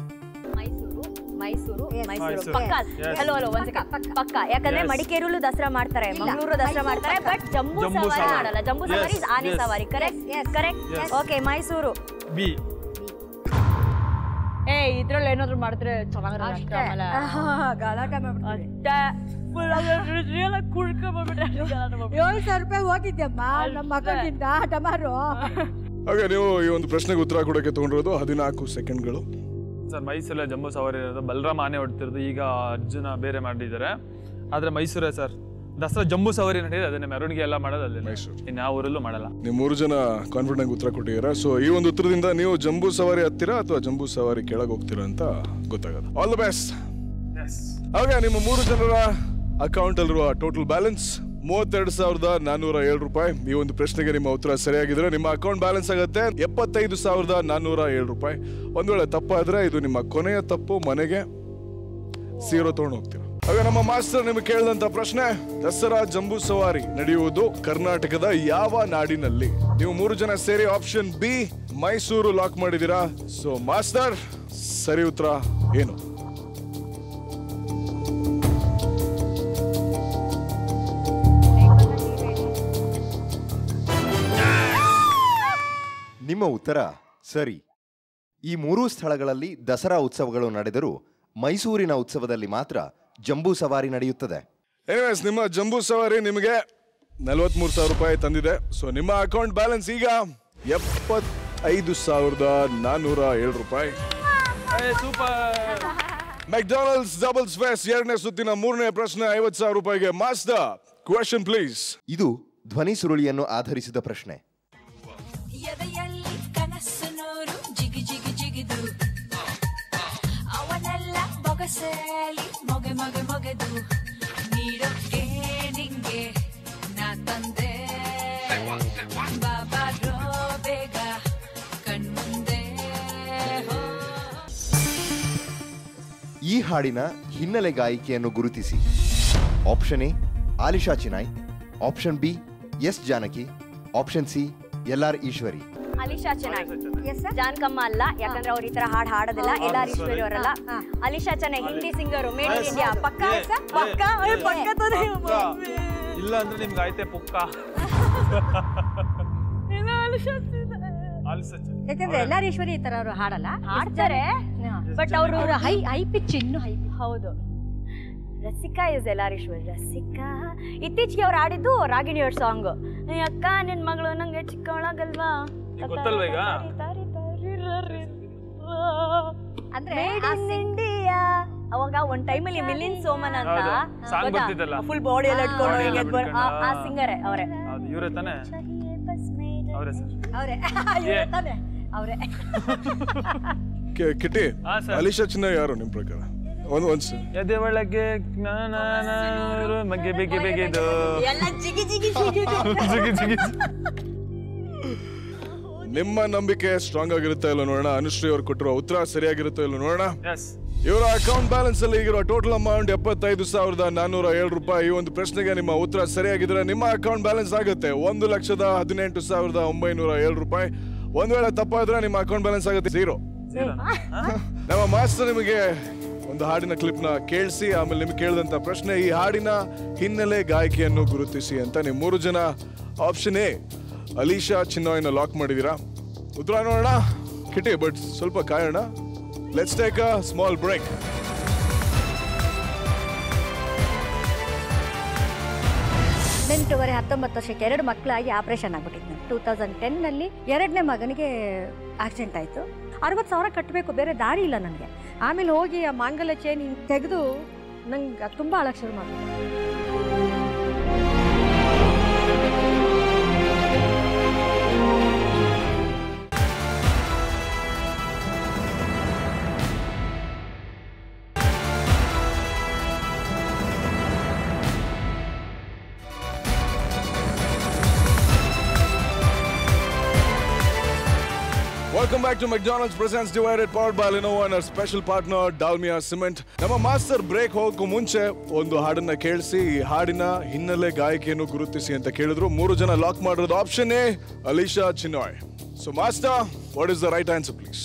Mysuru ಪಕ್ಕ. ಹಲೋ ಒಂದ್ ಸೆಕೆಂಡ್, ಪಕ್ಕ. ಯಾಕಂದ್ರೆ ಮಡಿಕೇರಿಯಲ್ಲೂ ದಸರಾ ಮಾಡ್ತಾರೆ, ಮಂಗಳೂರು ದಸರಾ ಮಾಡ್ತಾರೆ, ಬಟ್ ಜಂಬೂ ಸವಾರಿ ಮಾಡಲ್ಲ. ಜಂಬೂ ಸವಾರಿ ಆನೆ ಸವಾರಿ. ಕರೆಕ್ಟ್. ಓಕೆ, ಮೈಸೂರು. ಬಿ. ಇದ್ರಲ್ಲಿ ಏನಾದ್ರು ಮಾಡಿದ್ರೆ ಚೆನ್ನಾಗಿರಲ್ಲ. ಗಲಾಟೆ ಮಾಡ್ಬಿಟ್ರೆ 7,000 ರೂಪಾಯಿ ಹೋಗಿದ್ಯಮ್ಮ ನಮ್ಮ ಅಕೌಂಟಿಂದ ಟಮಾರು. ಹಾಗೆ ನೀವು ಈ ಒಂದು ಪ್ರಶ್ನೆಗೆ ಉತ್ತರ ಕೊಡೋಕೆ ತಗೊಂಡಿರೋದು 14 ಸೆಕೆಂಡ್ಗಳು. ಸರ್, ಮೈಸೂರಲ್ಲಿ ಜಂಬೂ ಸವಾರಿ ಇರೋದು, ಬಲರಾಮ ಆನೆ ಹೊಡ್ತಿರೋದು, ಈಗ ಅರ್ಜುನ ಬೇರೆ ಮಾಡಿದ್ದಾರೆ. ಆದ್ರೆ ಮೈಸೂರೇ ಸರ್ ದಸರಾ ಜಂಬೂ ಸವಾರಿ ನಡೆಯೋದು, ಅದನ್ನೇ ಮೆರವಣಿಗೆ ಎಲ್ಲ ಮಾಡೋದು ಅಲ್ಲಿ ಮೈಸೂರು. ಇನ್ಯಾವ ಊರಲ್ಲೂ ಮಾಡಲ್ಲ. ನೀವು 3 ಜನ ಕಾನ್ಫಿಡೆಂಟ್ ಆಗಿ ಉತ್ತರ ಕೊಟ್ಟಿದ್ದೀರಾ. ಸೊ ಈ ಒಂದು ಉತ್ತರದಿಂದ ನೀವು ಜಂಬೂ ಸವಾರಿ ಹತ್ತೀರಾ ಅಥವಾ ಜಂಬೂ ಸವಾರಿ ಕೆಳಗೆ ಹೋಗ್ತೀರಾ ಅಂತ ಗೊತ್ತಾಗುತ್ತೆ. All the best. ಹಾಗೆ ನಿಮ್ಮ 3 ಜನರ ಅಕೌಂಟ್ ಅಲ್ಲಿರುವ ಟೋಟಲ್ ಬ್ಯಾಲೆನ್ಸ್ 32,407 ರೂಪಾಯಿ. ಈ ಒಂದು ಪ್ರಶ್ನೆಗೆ ನಿಮ್ಮ ಉತ್ತರ ಸರಿಯಾಗಿದ್ರೆ ನಿಮ್ಮ ಅಕೌಂಟ್ ಬ್ಯಾಲೆನ್ಸ್ ಆಗುತ್ತೆ 75,407 ರೂಪಾಯಿ. ಒಂದ್ ವೇಳೆ ತಪ್ಪಾದ್ರೆ ಇದು ನಿಮ್ಮ ಕೊನೆಯ ತಪ್ಪು, ಮನೆಗೆ ಸೀರೋ ತಗೊಂಡು ಹೋಗ್ತೀರಾ. ಆಗ ನಮ್ಮ ಮಾಸ್ಟರ್ ನಿಮಗೆ ಕೇಳಿದಂತ ಪ್ರಶ್ನೆ, ದಸರಾ ಜಂಬೂ ಸವಾರಿ ನಡೆಯುವುದು ಕರ್ನಾಟಕದ ಯಾವ ನಾಡಿನಲ್ಲಿ? ನೀವು 3 ಜನ ಸೇರಿ ಆಪ್ಷನ್ ಬಿ ಮೈಸೂರು ಲಾಕ್ ಮಾಡಿದೀರಾ. ಸೊ ಮಾಸ್ಟರ್, ಸರಿ ಉತ್ತರ ಏನು? ನಿಮ್ಮ ಉತ್ತರ ಸರಿ. ಈ 3 ಸ್ಥಳಗಳಲ್ಲಿ ದಸರಾ ಉತ್ಸವಗಳು ನಡೆದರೂ ಮೈಸೂರಿನ ಉತ್ಸವದಲ್ಲಿ ಮಾತ್ರ ಜಂಬೂ ಸವಾರಿ ನಡೆಯುತ್ತದೆ. ಎನಿವೇಸ್, ನಿಮ್ಮ ಜಂಬೂ ಸವಾರಿ ನಿಮಗೆ 43,000 ರೂಪಾಯಿ ತಂದಿದೆ. ಸೊ ನಿಮ್ಮ ಅಕೌಂಟ್ ಬ್ಯಾಲೆನ್ಸ್ ಈಗ 75,407 ರೂಪಾಯಿ. ಸೂಪರ್. ಮೆಕ್ಡಾನಲ್ಡ್ಸ್ ಡಬಲ್ಸ್ ಫೆಸ್ಟ್ 2ನೇ ಸುತ್ತಿನ 3ನೇ ಪ್ರಶ್ನೆ 50,000 ರೂಪಾಯಿಗೆ. Master question please. ಇದು ಧ್ವನಿ ಸುರುಳಿಯನ್ನು ಆಧರಿಸಿದ ಪ್ರಶ್ನೆ. ಈ ಹಾಡಿನ ಹಿನ್ನೆಲೆ ಗಾಯಕಿಯನ್ನು ಗುರುತಿಸಿ. Option A Alisha Chinai, option B S Janaki, option C LR Eswari. Alisha Chinai. Yes, sir. Jankamma ಅಲ್ಲ, ಯಾಕಂದ್ರೆ ಅವ್ರು ಈ ತರ ಹಾಡು ಹಾಡೋದಿಲ್ಲ. ಎಲ್ಲಾರ್ ಈಶ್ವರಿ ಅವರಲ್ಲ. ಅಲಿಶಾ ಚೆನ್ನೈ ಹಿಂದಿ ಸಿಂಗರು, ಮೇಡ್ ಇನ್ ಇಂಡಿಯಾ. ಪಕ್ಕ ಪಕ್ಕ ಇಲ್ಲ ಅಂದ್ರೆ ನಿಮ್ಗೆ ಆಯ್ತೆ ಪುಕ್ಕ. ಯಾಕಂದ್ರೆ ಎಲ್ಲಾರೀಶ್ವರಿ ಈ ತರ ಅವರು ಹಾಡಲ್ಲ, ಹಾಡ್ತಾರೆ ಬಟ್ ಅವರು ಹೈ ಪಿಚ್, ಇನ್ನು ಹೈ. ಹೌದು. ರಸಿಕಾ ಇಸ್ ಎಲ್ಲಾರೀಶ್ವರಿ. ರಸಿಕಾ ಇತ್ತೀಚೆಗೆ ಅವ್ರು ಆಡಿದ್ದು ರಾಗಿಣಿ ಅವ್ರ ಸಾಂಗ್. ಅಕ್ಕ ನಿನ್ ಮಗಳು ನಂಗೆ ಚಿಕ್ಕವಳಾಗಲ್ವಾ ಗೊತ್ತಲ್ವ ಈಗ? ಅಂದ್ರೆ ಇಂಡಿಯಾ. ಅವಾಗ ಒಂದ್ ಟೈಮಲ್ಲಿ ಮಿಲಿನ್ ಸೋಮನ್ ಅಂತ ಸಾಂಗ್ ಬರ್ತಿದ್ದಲ್ಲ, ಫುಲ್ ಬಾಡಿ ಎಲ್ಲ ಇಟ್ಕೊಂಡು ಆ ಸಿಂಗರೇ ಅವರೇ. ಇವರೇ ತಾನೆ? ಅವರೇ ಸರ್, ಅವರೇ ಅವರೇ. ಕಿಟಿ, ಅಲಿಶಾ ಚೆನ್ನೈ ಯಾರು ನಿಮ್ ಪ್ರಕಾರ? ಒಂದ್ ಎದೆ ಒಳಗೆ ಬಗ್ಗೆ ಬೇಗೆ ಬೇಗೆದು ನಿಮ್ಮ ನಂಬಿಕೆ ಸ್ಟ್ರಾಂಗ್ ಆಗಿರುತ್ತೆ ಇಲ್ಲ ನೋಡೋಣ. ಅನುಶ್ರೀ ಅವ್ರು ಕೊಟ್ಟಿರೋ ಉತ್ತರ ಸರಿಯಾಗಿರುತ್ತೆ ಇಲ್ಲ ನೋಡೋಣ. ಇವರ ಅಕೌಂಟ್ ಬ್ಯಾಲೆನ್ಸ್ ಅಲ್ಲಿ ಈಗಿರೋ ಟೋಟಲ್ ಅಮೌಂಟ್ 75,407 ರೂಪಾಯಿ. ಈ ಒಂದು ಪ್ರಶ್ನೆಗೆ ನಿಮ್ಮ ಉತ್ತರ ಸರಿಯಾಗಿದ್ರೆ ನಿಮ್ಮ ಅಕೌಂಟ್ ಬ್ಯಾಲೆನ್ಸ್ ಆಗುತ್ತೆ 1,18,907 ರೂಪಾಯಿ. ಒಂದ್ ವೇಳೆ ತಪ್ಪಾದ್ರೆ ನಿಮ್ಮ ಅಕೌಂಟ್ ಬ್ಯಾಲೆನ್ಸ್ ಆಗುತ್ತೆ 0. ನಮ್ಮ ಮಾಸ್ಟರ್ ನಿಮಗೆ ಒಂದು ಹಾಡಿನ ಕ್ಲಿಪ್ ನ ಕೇಳಿಸಿ ಆಮೇಲೆ ನಿಮ್ಗೆ ಕೇಳಿದಂತ ಪ್ರಶ್ನೆ, ಈ ಹಾಡಿನ ಹಿನ್ನೆಲೆ ಗಾಯಕಿಯನ್ನು ಗುರುತಿಸಿ ಅಂತ. ನೀವು 3 ಜನ ಆಪ್ಷನ್ ಎ ಅಲಿಶಾ ಚಿನ್ನೋಯ್ನ ಲಾಕ್ ಮಾಡಿದೀರಾ. ಉತ್ತರ ನೋಡೋಣ ಕಿಟಿ, ಬಟ್ ಸ್ವಲ್ಪ ಕಾಯೋಣ. Let's take a small break. ಎಂಟೂವರೆ 19 ವರ್ಷಕ್ಕೆ 2 ಮಕ್ಕಳಾಗಿ ಆಪರೇಷನ್ ಆಗ್ಬಿಟ್ಟಿತ್ತು. 2010ನಲ್ಲಿ 2ನೇ ಮಗನಿಗೆ ಆಕ್ಸಿಡೆಂಟ್ ಆಯಿತು. 60,000 ಕಟ್ಟಬೇಕು, ಬೇರೆ ದಾರಿ ಇಲ್ಲ ನನಗೆ. ಆಮೇಲೆ ಹೋಗಿ ಆ ಮಾಂಗಲ್ಯ ಚೈನ್ ತೆಗೆದು ನಂಗೆ ತುಂಬ ಅಳಕ್ಕೆ ಶುರು ಮಾಡಿದೆ. Welcome back to McDonald's Presents Divided, powered by Lenovo and our special partner Dalmia Cement. ನಮ್ಮ ಮಾಸ್ಟರ್ ಬ್ರೇಕ್ ಹೋಗಕ್ಕೂ ಮುಂಚೆ ಒಂದು ಹಾಡನ್ನ ಕೇಳಿಸಿ ಈ ಹಾಡಿನ ಹಿನ್ನೆಲೆ ಗಾಯಕಿಯನ್ನು ಗುರುತಿಸಿ ಅಂತ ಕೇಳಿದ್ರು. 3 ಜನ ಲಾಕ್ ಮಾಡಿರೋದು option A Alisha Chinai. So master, what is the right answer please?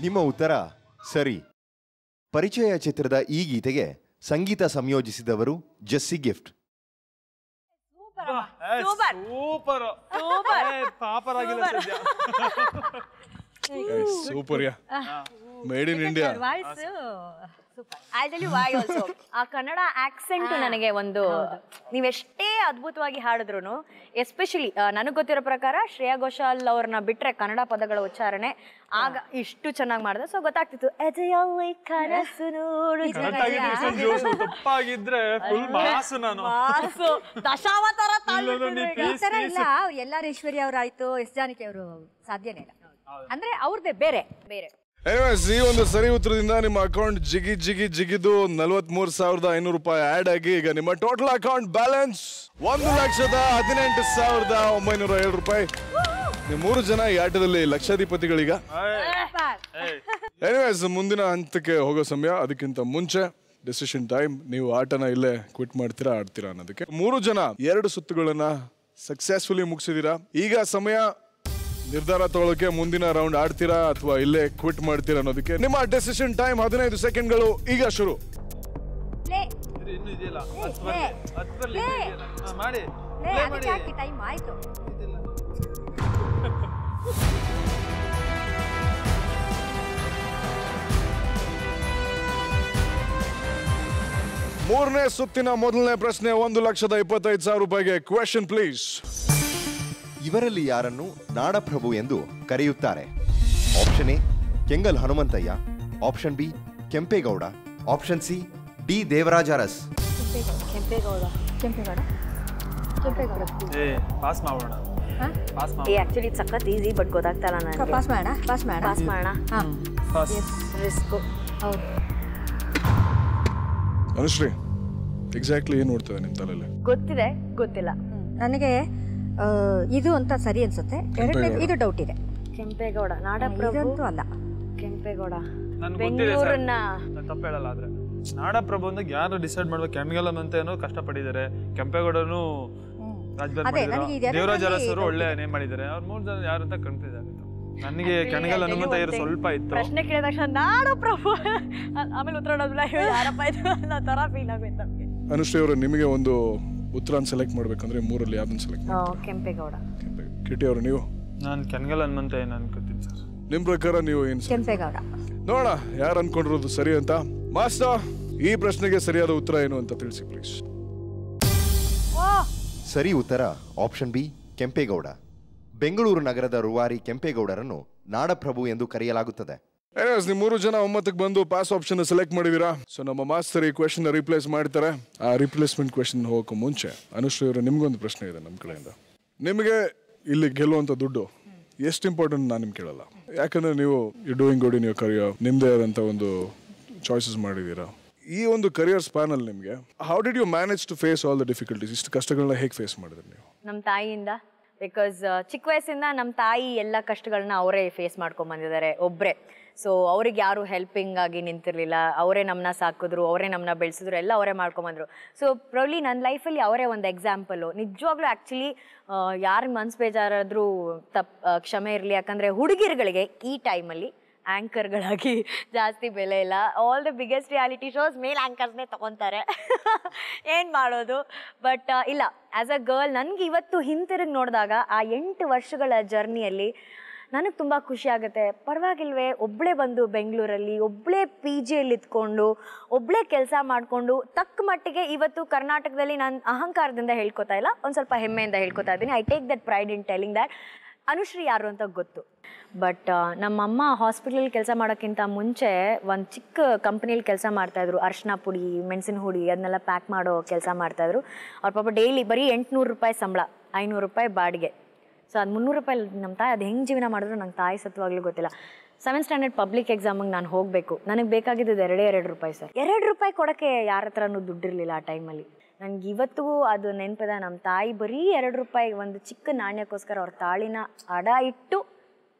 ನಿಮ್ಮ ಉತ್ತರ ಸರಿ. ಪರಿಚಯ ಚಿತ್ರದ ಈ ಗೀತೆಗೆ ಸಂಗೀತ ಸಂಯೋಜಿಸಿದವರು Jassie Gift. Super ya, made in India. ಆ ಕನ್ನಡ ಆಕ್ಸೆಂಟ್ ನನಗೆ ಒಂದು, ನೀವೆಷ್ಟೇ ಅದ್ಭುತವಾಗಿ ಹಾಡಿದ್ರು, ಎಸ್ಪೆಷಲಿ ನನಗೆ ಗೊತ್ತಿರೋ ಪ್ರಕಾರ ಶ್ರೇಯಾ ಘೋಷಾಲ್ ಅವ್ರನ್ನ ಬಿಟ್ರೆ ಕನ್ನಡ ಪದಗಳ ಉಚ್ಚಾರಣೆ ಆಗ ಇಷ್ಟು ಚೆನ್ನಾಗಿ ಮಾಡಿದೆ. ಸೊ ಗೊತ್ತಾಗ್ತಿತ್ತು ಕನಸು ನೋಡು. ತಪ್ಪಾಗಿದ್ರೆ ಫುಲ್ ಮಾಸು ನಾನು. ದಶಾವತಾರ ಇಲ್ಲ, ಎಲ್ಲಾರೀಶ್ವರಿ ಅವರಾಯ್ತು, ಎಸ್ ಜಾನಕಿ ಅವರು ಸಾಧ್ಯನೇ ಇಲ್ಲ. ಅಂದ್ರೆ ಅವ್ರದ್ದೇ ಬೇರೆ ಬೇರೆ. ಎನಿವೇಸ್, ಈ ಒಂದು ಸರಿ ಉತ್ತರದಿಂದ ನಿಮ್ಮ ಅಕೌಂಟ್ ಜಿಗಿದು 43,500 ರೂಪಾಯಿ ಆಡ್ ಆಗಿ ಈಗ ನಿಮ್ಮ ಟೋಟಲ್ ಅಕೌಂಟ್ ಬ್ಯಾಲೆನ್ಸ್ 1,18,907 ರೂಪಾಯಿ. ನೀವು 3 ಜನ ಈ ಆಟದಲ್ಲಿ ಲಕ್ಷಾಧಿಪತಿಗಳೀಗ. ಎನಿವೇಸ್, ಮುಂದಿನ ಹಂತಕ್ಕೆ ಹೋಗೋ ಸಮಯ. ಅದಕ್ಕಿಂತ ಮುಂಚೆ ಡಿಸಿಷನ್ ಟೈಮ್. ನೀವು ಆಟನ ಇಲ್ಲೇ ಕ್ವಿಟ್ ಮಾಡ್ತೀರಾ, ಆಡ್ತೀರಾ ಅನ್ನೋದಕ್ಕೆ. 3 ಜನ 2 ಸುತ್ತುಗಳನ್ನ ಸಕ್ಸಸ್ಫುಲಿ ಮುಗಿಸಿದೀರಾ. ಈಗ ಸಮಯ ನಿರ್ಧಾರ ತಗೊಳ್ಳೋಕೆ, ಮುಂದಿನ ರೌಂಡ್ ಆಡ್ತೀರಾ ಅಥವಾ ಇಲ್ಲೇ ಕ್ವಿಟ್ ಮಾಡ್ತೀರಾ ಅನ್ನೋದಕ್ಕೆ. ನಿಮ್ಮ ಡೆಸಿಷನ್ ಟೈಮ್ 15 ಸೆಕೆಂಡ್ಗಳು ಈಗ ಶುರು. ಮೂರನೇ ಸುತ್ತಿನ ಮೊದಲನೇ ಪ್ರಶ್ನೆ 1,25,000 ರೂಪಾಯಿಗೆ. Question please. ಇವರಲ್ಲಿ ಯಾರನ್ನು ನಾಡಪ್ರಭು ಎಂದು ಕರೆಯುತ್ತಾರೆ? Option A Kengal Hanumanthaiah, option B Kempegowda, option C D Devaraja Urs. Actually ಸಖತ್ ಈಸಿ, ಬಟ್ ಗೊತ್ತಾಗ್ತಲ್ಲ ನನಗೆ. ಪಾಸ್ ಮಾಡೋಣ. ಅನುಶ್ರೀ, ಎಕ್ಸಾಕ್ಟ್ಲಿ ಏನು ನೋಡ್ತದೆ ನಿಮ್ಮ ತಲೆಯಲ್ಲಿ? ಗೊತ್ತಿದೆ, ಗೊತ್ತಿಲ್ಲ ನನಗೆ. ಇದು ಅಂತ ಸರಿ ಅನ್ಸುತ್ತೆ. ಇದು ಡೌಟ್ ಇದೆ. ಕೆಂಪೇಗೌಡ ನಾಡಪ್ರಭು ಅಲ್ಲ. ಕೆಂಪೇಗೌಡ ಬೆಂಗಳೂರನ್ನ ತಪ್ಪು ಹೇಳಲ್ಲ. ಆದ್ರೆ ನಾಡಪ್ರಭು ಅಂದಾಗ ಯಾರು ಡಿಸೈಡ್ ಮಾಡ್ಬೇಕು? ಕೆಣಗಲ್ ಅಂತ ಏನೋ ಕಷ್ಟಪಟ್ಟಿದ್ದಾರೆ, ಕೆಂಪೇಗೌಡನು ದೇವರಾಜ ಅರಸರು ಒಳ್ಳೆ ನೇಮ್ ಮಾಡಿದ್ದಾರೆ. ಅವ್ರು 3 ಜನ ಯಾರು ಅಂತ ಕನ್ಫ್ಯೂಸ್ ಆಗಿತ್ತು ನನಗೆ. ಕೆಣಗಲ್ ಹನುಮಂತ ಇರೋ ಸ್ವಲ್ಪ ಇತ್ತು. ಪ್ರಶ್ನೆ ಕೇಳಿದ ತಕ್ಷಣ ನಾಡಪ್ರಭು ಆಮೇಲೆ ಉತ್ತರ ಕೊಡೋದಿಲ್ಲ, ಯಾರಪ್ಪ ಇದು ಅನ್ನೋ ತರ ಫೀಲ್ ಆಗುತ್ತೆ ನಮಗೆ. ಅನುಶ್ರೀ ಅವರು, ನಿಮಗೆ ಒಂದು ಉತ್ತರನ ಸೆಲೆಕ್ಟ್ ಮಾಡ್ಬೇಕಂದ್ರೆ 3ರಲ್ಲಿ ಯಾವ್ದನ್ನ ಸೆಲೆಕ್ಟ್ ಮಾಡಿ? ಕೆಂಪೇಗೌಡ. ಕಿಟಿ ಅವರು, ನೀವು? ನಾನು ಕೆಣಗಲ್ ಹನುಮಂತ ಏನು ಅನ್ಕೋತೀನಿ ಸರ್. ನಿಮ್ ಪ್ರಕಾರ ನೀವು ಏನು? ಕೆಂಪೇಗೌಡ. ನೋಡೋಣ ಯಾರು ಅನ್ಕೊಂಡಿರೋದು ಸರಿ ಅಂತ. ಮಾಸ್ಟರ್, ಈ ಪ್ರಶ್ನೆಗೆ ಸರಿಯಾದ ಉತ್ತರ ಏನು ಅಂತ ತಿಳಿಸಿ ಪ್ಲೀಸ್. ಸರಿ ಉತ್ತರ ಆಪ್ಷನ್ ಬಿ, ಕೆಂಪೇಗೌಡ. ಬೆಂಗಳೂರು ನಗರದ ರೂವಾರಿ ಕೆಂಪೇಗೌಡರನ್ನು ನಾಡಪ್ರಭು ಎಂದು ಕರೆಯಲಾಗುತ್ತದೆ. ನೀವು 3 ಜನ ಒಮ್ಮತಕ್ಕೆ ಬಂದು ಪಾಸ್ ಆಪ್ಷನ್ ಸೆಲೆಕ್ಟ್ ಮಾಡಿದೀರಾ. ಸೊ ನಮ್ಮ ಮಾಸ್ಟರ್ ಈ ಕ್ವೆಶ್ಚನ್ ರಿಪ್ಲೇಸ್ ಮಾಡ್ತಾರೆ. ಆ ರಿಪ್ಲೇಸ್ಮೆಂಟ್ ಕ್ವೆಶ್ಚನ್ ಹೋಗಕ್ಕೂ ಮುಂಚೆ ಅನುಶ್ರೀ ಅವರು, ನಿಮ್ಗೊಂದು ಪ್ರಶ್ನೆ ಇದೆ ನಮ್ಮ ಕಡೆಯಿಂದ. ನಿಮಗೆ ಇಲ್ಲಿ ಗೆಲ್ಲುವಂತ ದುಡ್ಡು ಎಷ್ಟು ಇಂಪಾರ್ಟೆಂಟ್ ನಾನು ನಿಮ್ಗೆ ಕೇಳಲ್ಲ, ಯಾಕಂದ್ರೆ ನೀವು you doing good in your career, ನಿಮ್ದೇ ಆದಂತ ಒಂದು ಚಾಯ್ಸಸ್ ಮಾಡಿದೀರಾ. ಈ ಒಂದು ಕರಿಯರ್ ಸ್ಪ್ಯಾನ್ ಅಲ್ಲಿ ನಿಮಗೆ how did you manage to face all the difficulties? ಇಷ್ಟು ಕಷ್ಟಗಳನ್ನ ಹೇಗೆ ಫೇಸ್ ಮಾಡಿದ್ರಿ ನೀವು? ನಮ್ಮ ತಾಯಿಯಿಂದ. ಬಿಕಾಸ್ ಚಿಕ್ಕ ವಯಸ್ಸಿಂದ ನಮ್ಮ ತಾಯಿ ಎಲ್ಲ ಕಷ್ಟಗಳನ್ನ ಅವರೇ ಫೇಸ್ ಮಾಡ್ಕೊಂಡ್ ಬಂದಿದ್ದಾರೆ ಒಬ್ಬರೇ. ಸೊ ಅವ್ರಿಗೆ ಯಾರು ಹೆಲ್ಪಿಂಗ್ ಆಗಿ ನಿಂತಿರ್ಲಿಲ್ಲ, ಅವರೇ ನಮ್ಮನ್ನ ಸಾಕಿದ್ರು, ಅವರೇ ನಮ್ಮನ್ನ ಬೆಳೆಸಿದ್ರು, ಎಲ್ಲ ಅವರೇ ಮಾಡ್ಕೊಂಬಂದ್ರು. ಸೊ ಪ್ರಾಬ್ಲಿ ನನ್ನ ಲೈಫಲ್ಲಿ ಅವರೇ ಒಂದು ಎಕ್ಸಾಂಪಲು. ನಿಜವಾಗ್ಲೂ ಆ್ಯಕ್ಚುಲಿ ಯಾರು ಮನ್ಸು ಬೇಜಾರಾದರೂ ಕ್ಷಮೆ ಇರಲಿ, ಯಾಕಂದರೆ ಹುಡುಗಿರುಗಳಿಗೆ ಈ ಟೈಮಲ್ಲಿ ಆ್ಯಂಕರ್ಗಳಾಗಿ ಜಾಸ್ತಿ ಬೆಲೆ ಇಲ್ಲ. All the biggest reality shows ಮೇಲ್ ಆ್ಯಂಕರ್ಸ್ನೇ ತೊಗೊತಾರೆ. ಏನು ಮಾಡೋದು? ಬಟ್ ಇಲ್ಲ, ಆ್ಯಸ್ ಅ ಗರ್ಲ್ ನನಗೆ ಇವತ್ತು ಹಿಂತಿರುಗಿ ನೋಡಿದಾಗ ಆ 8 ವರ್ಷಗಳ ಜರ್ನಿಯಲ್ಲಿ ನನಗೆ ತುಂಬ ಖುಷಿ ಆಗುತ್ತೆ. ಪರವಾಗಿಲ್ವೇ, ಒಬ್ಬಳೇ ಬಂದು ಬೆಂಗಳೂರಲ್ಲಿ ಒಬ್ಬಳೇ PGಯಲ್ಲಿ ಇದ್ಕೊಂಡು ಒಬ್ಬಳೇ ಕೆಲಸ ಮಾಡಿಕೊಂಡು ತಕ್ಕ ಮಟ್ಟಿಗೆ ಇವತ್ತು ಕರ್ನಾಟಕದಲ್ಲಿ ನಾನು ಅಹಂಕಾರದಿಂದ ಹೇಳ್ಕೊತಾ ಇಲ್ಲ, ಒಂದು ಸ್ವಲ್ಪ ಹೆಮ್ಮೆಯಿಂದ ಹೇಳ್ಕೊತಾ ಇದ್ದೀನಿ. I take that pride in telling that Anushree ಯಾರು ಅಂತ ಗೊತ್ತು. ಬಟ್ ನಮ್ಮಮ್ಮ ಹಾಸ್ಪಿಟಲ್ ಕೆಲಸ ಮಾಡೋಕ್ಕಿಂತ ಮುಂಚೆ ಒಂದು ಚಿಕ್ಕ ಕಂಪ್ನಿಯಲ್ಲಿ ಕೆಲಸ ಮಾಡ್ತಾಯಿದ್ರು. ಅರಿಶಿನ ಪುಡಿ, ಮೆಣಸಿನ ಹುಡಿ ಅದನ್ನೆಲ್ಲ ಪ್ಯಾಕ್ ಮಾಡೋ ಕೆಲಸ ಮಾಡ್ತಾಯಿದ್ರು. ಅವ್ರ ಪಾಪ ಡೈಲಿ ಬರೀ 800 ರೂಪಾಯಿ ಸಂಬಳ, 500 ರೂಪಾಯಿ ಬಾಡಿಗೆ. ಸೊ ಅದು 300 ರೂಪಾಯಿ ನಮ್ಮ ತಾಯಿ ಅದು ಹೆಂಗೆ ಜೀವನ ಮಾಡಿದ್ರು ನಂಗೆ ತಾಯಿ ಸತ್ವಾಗ್ಲೂ ಗೊತ್ತಿಲ್ಲ. 7th ಸ್ಟ್ಯಾಂಡರ್ಡ್ ಪಬ್ಲಿಕ್ ಎಕ್ಸಾಮಿಗೆ ನಾನು ಹೋಗಬೇಕು. ನನಗೆ ಬೇಕಾಗಿದ್ದು 2 ರೂಪಾಯಿ ಸರ್. 2 ರೂಪಾಯಿ ಕೊಡೋಕ್ಕೆ ಯಾರ ಹತ್ರನೂ ದುಡ್ಡಿರಲಿಲ್ಲ ಆ ಟೈಮಲ್ಲಿ. ನನಗೆ ಇವತ್ತಿಗೂ ಅದು ನೆನಪಿದೆ. ನಮ್ಮ ತಾಯಿ ಬರೀ 2 ರೂಪಾಯಿ ಒಂದು ಚಿಕ್ಕ ನಾಣ್ಯಕ್ಕೋಸ್ಕರ ಅವ್ರ ತಾಳಿನ ಅಡ ಇಟ್ಟು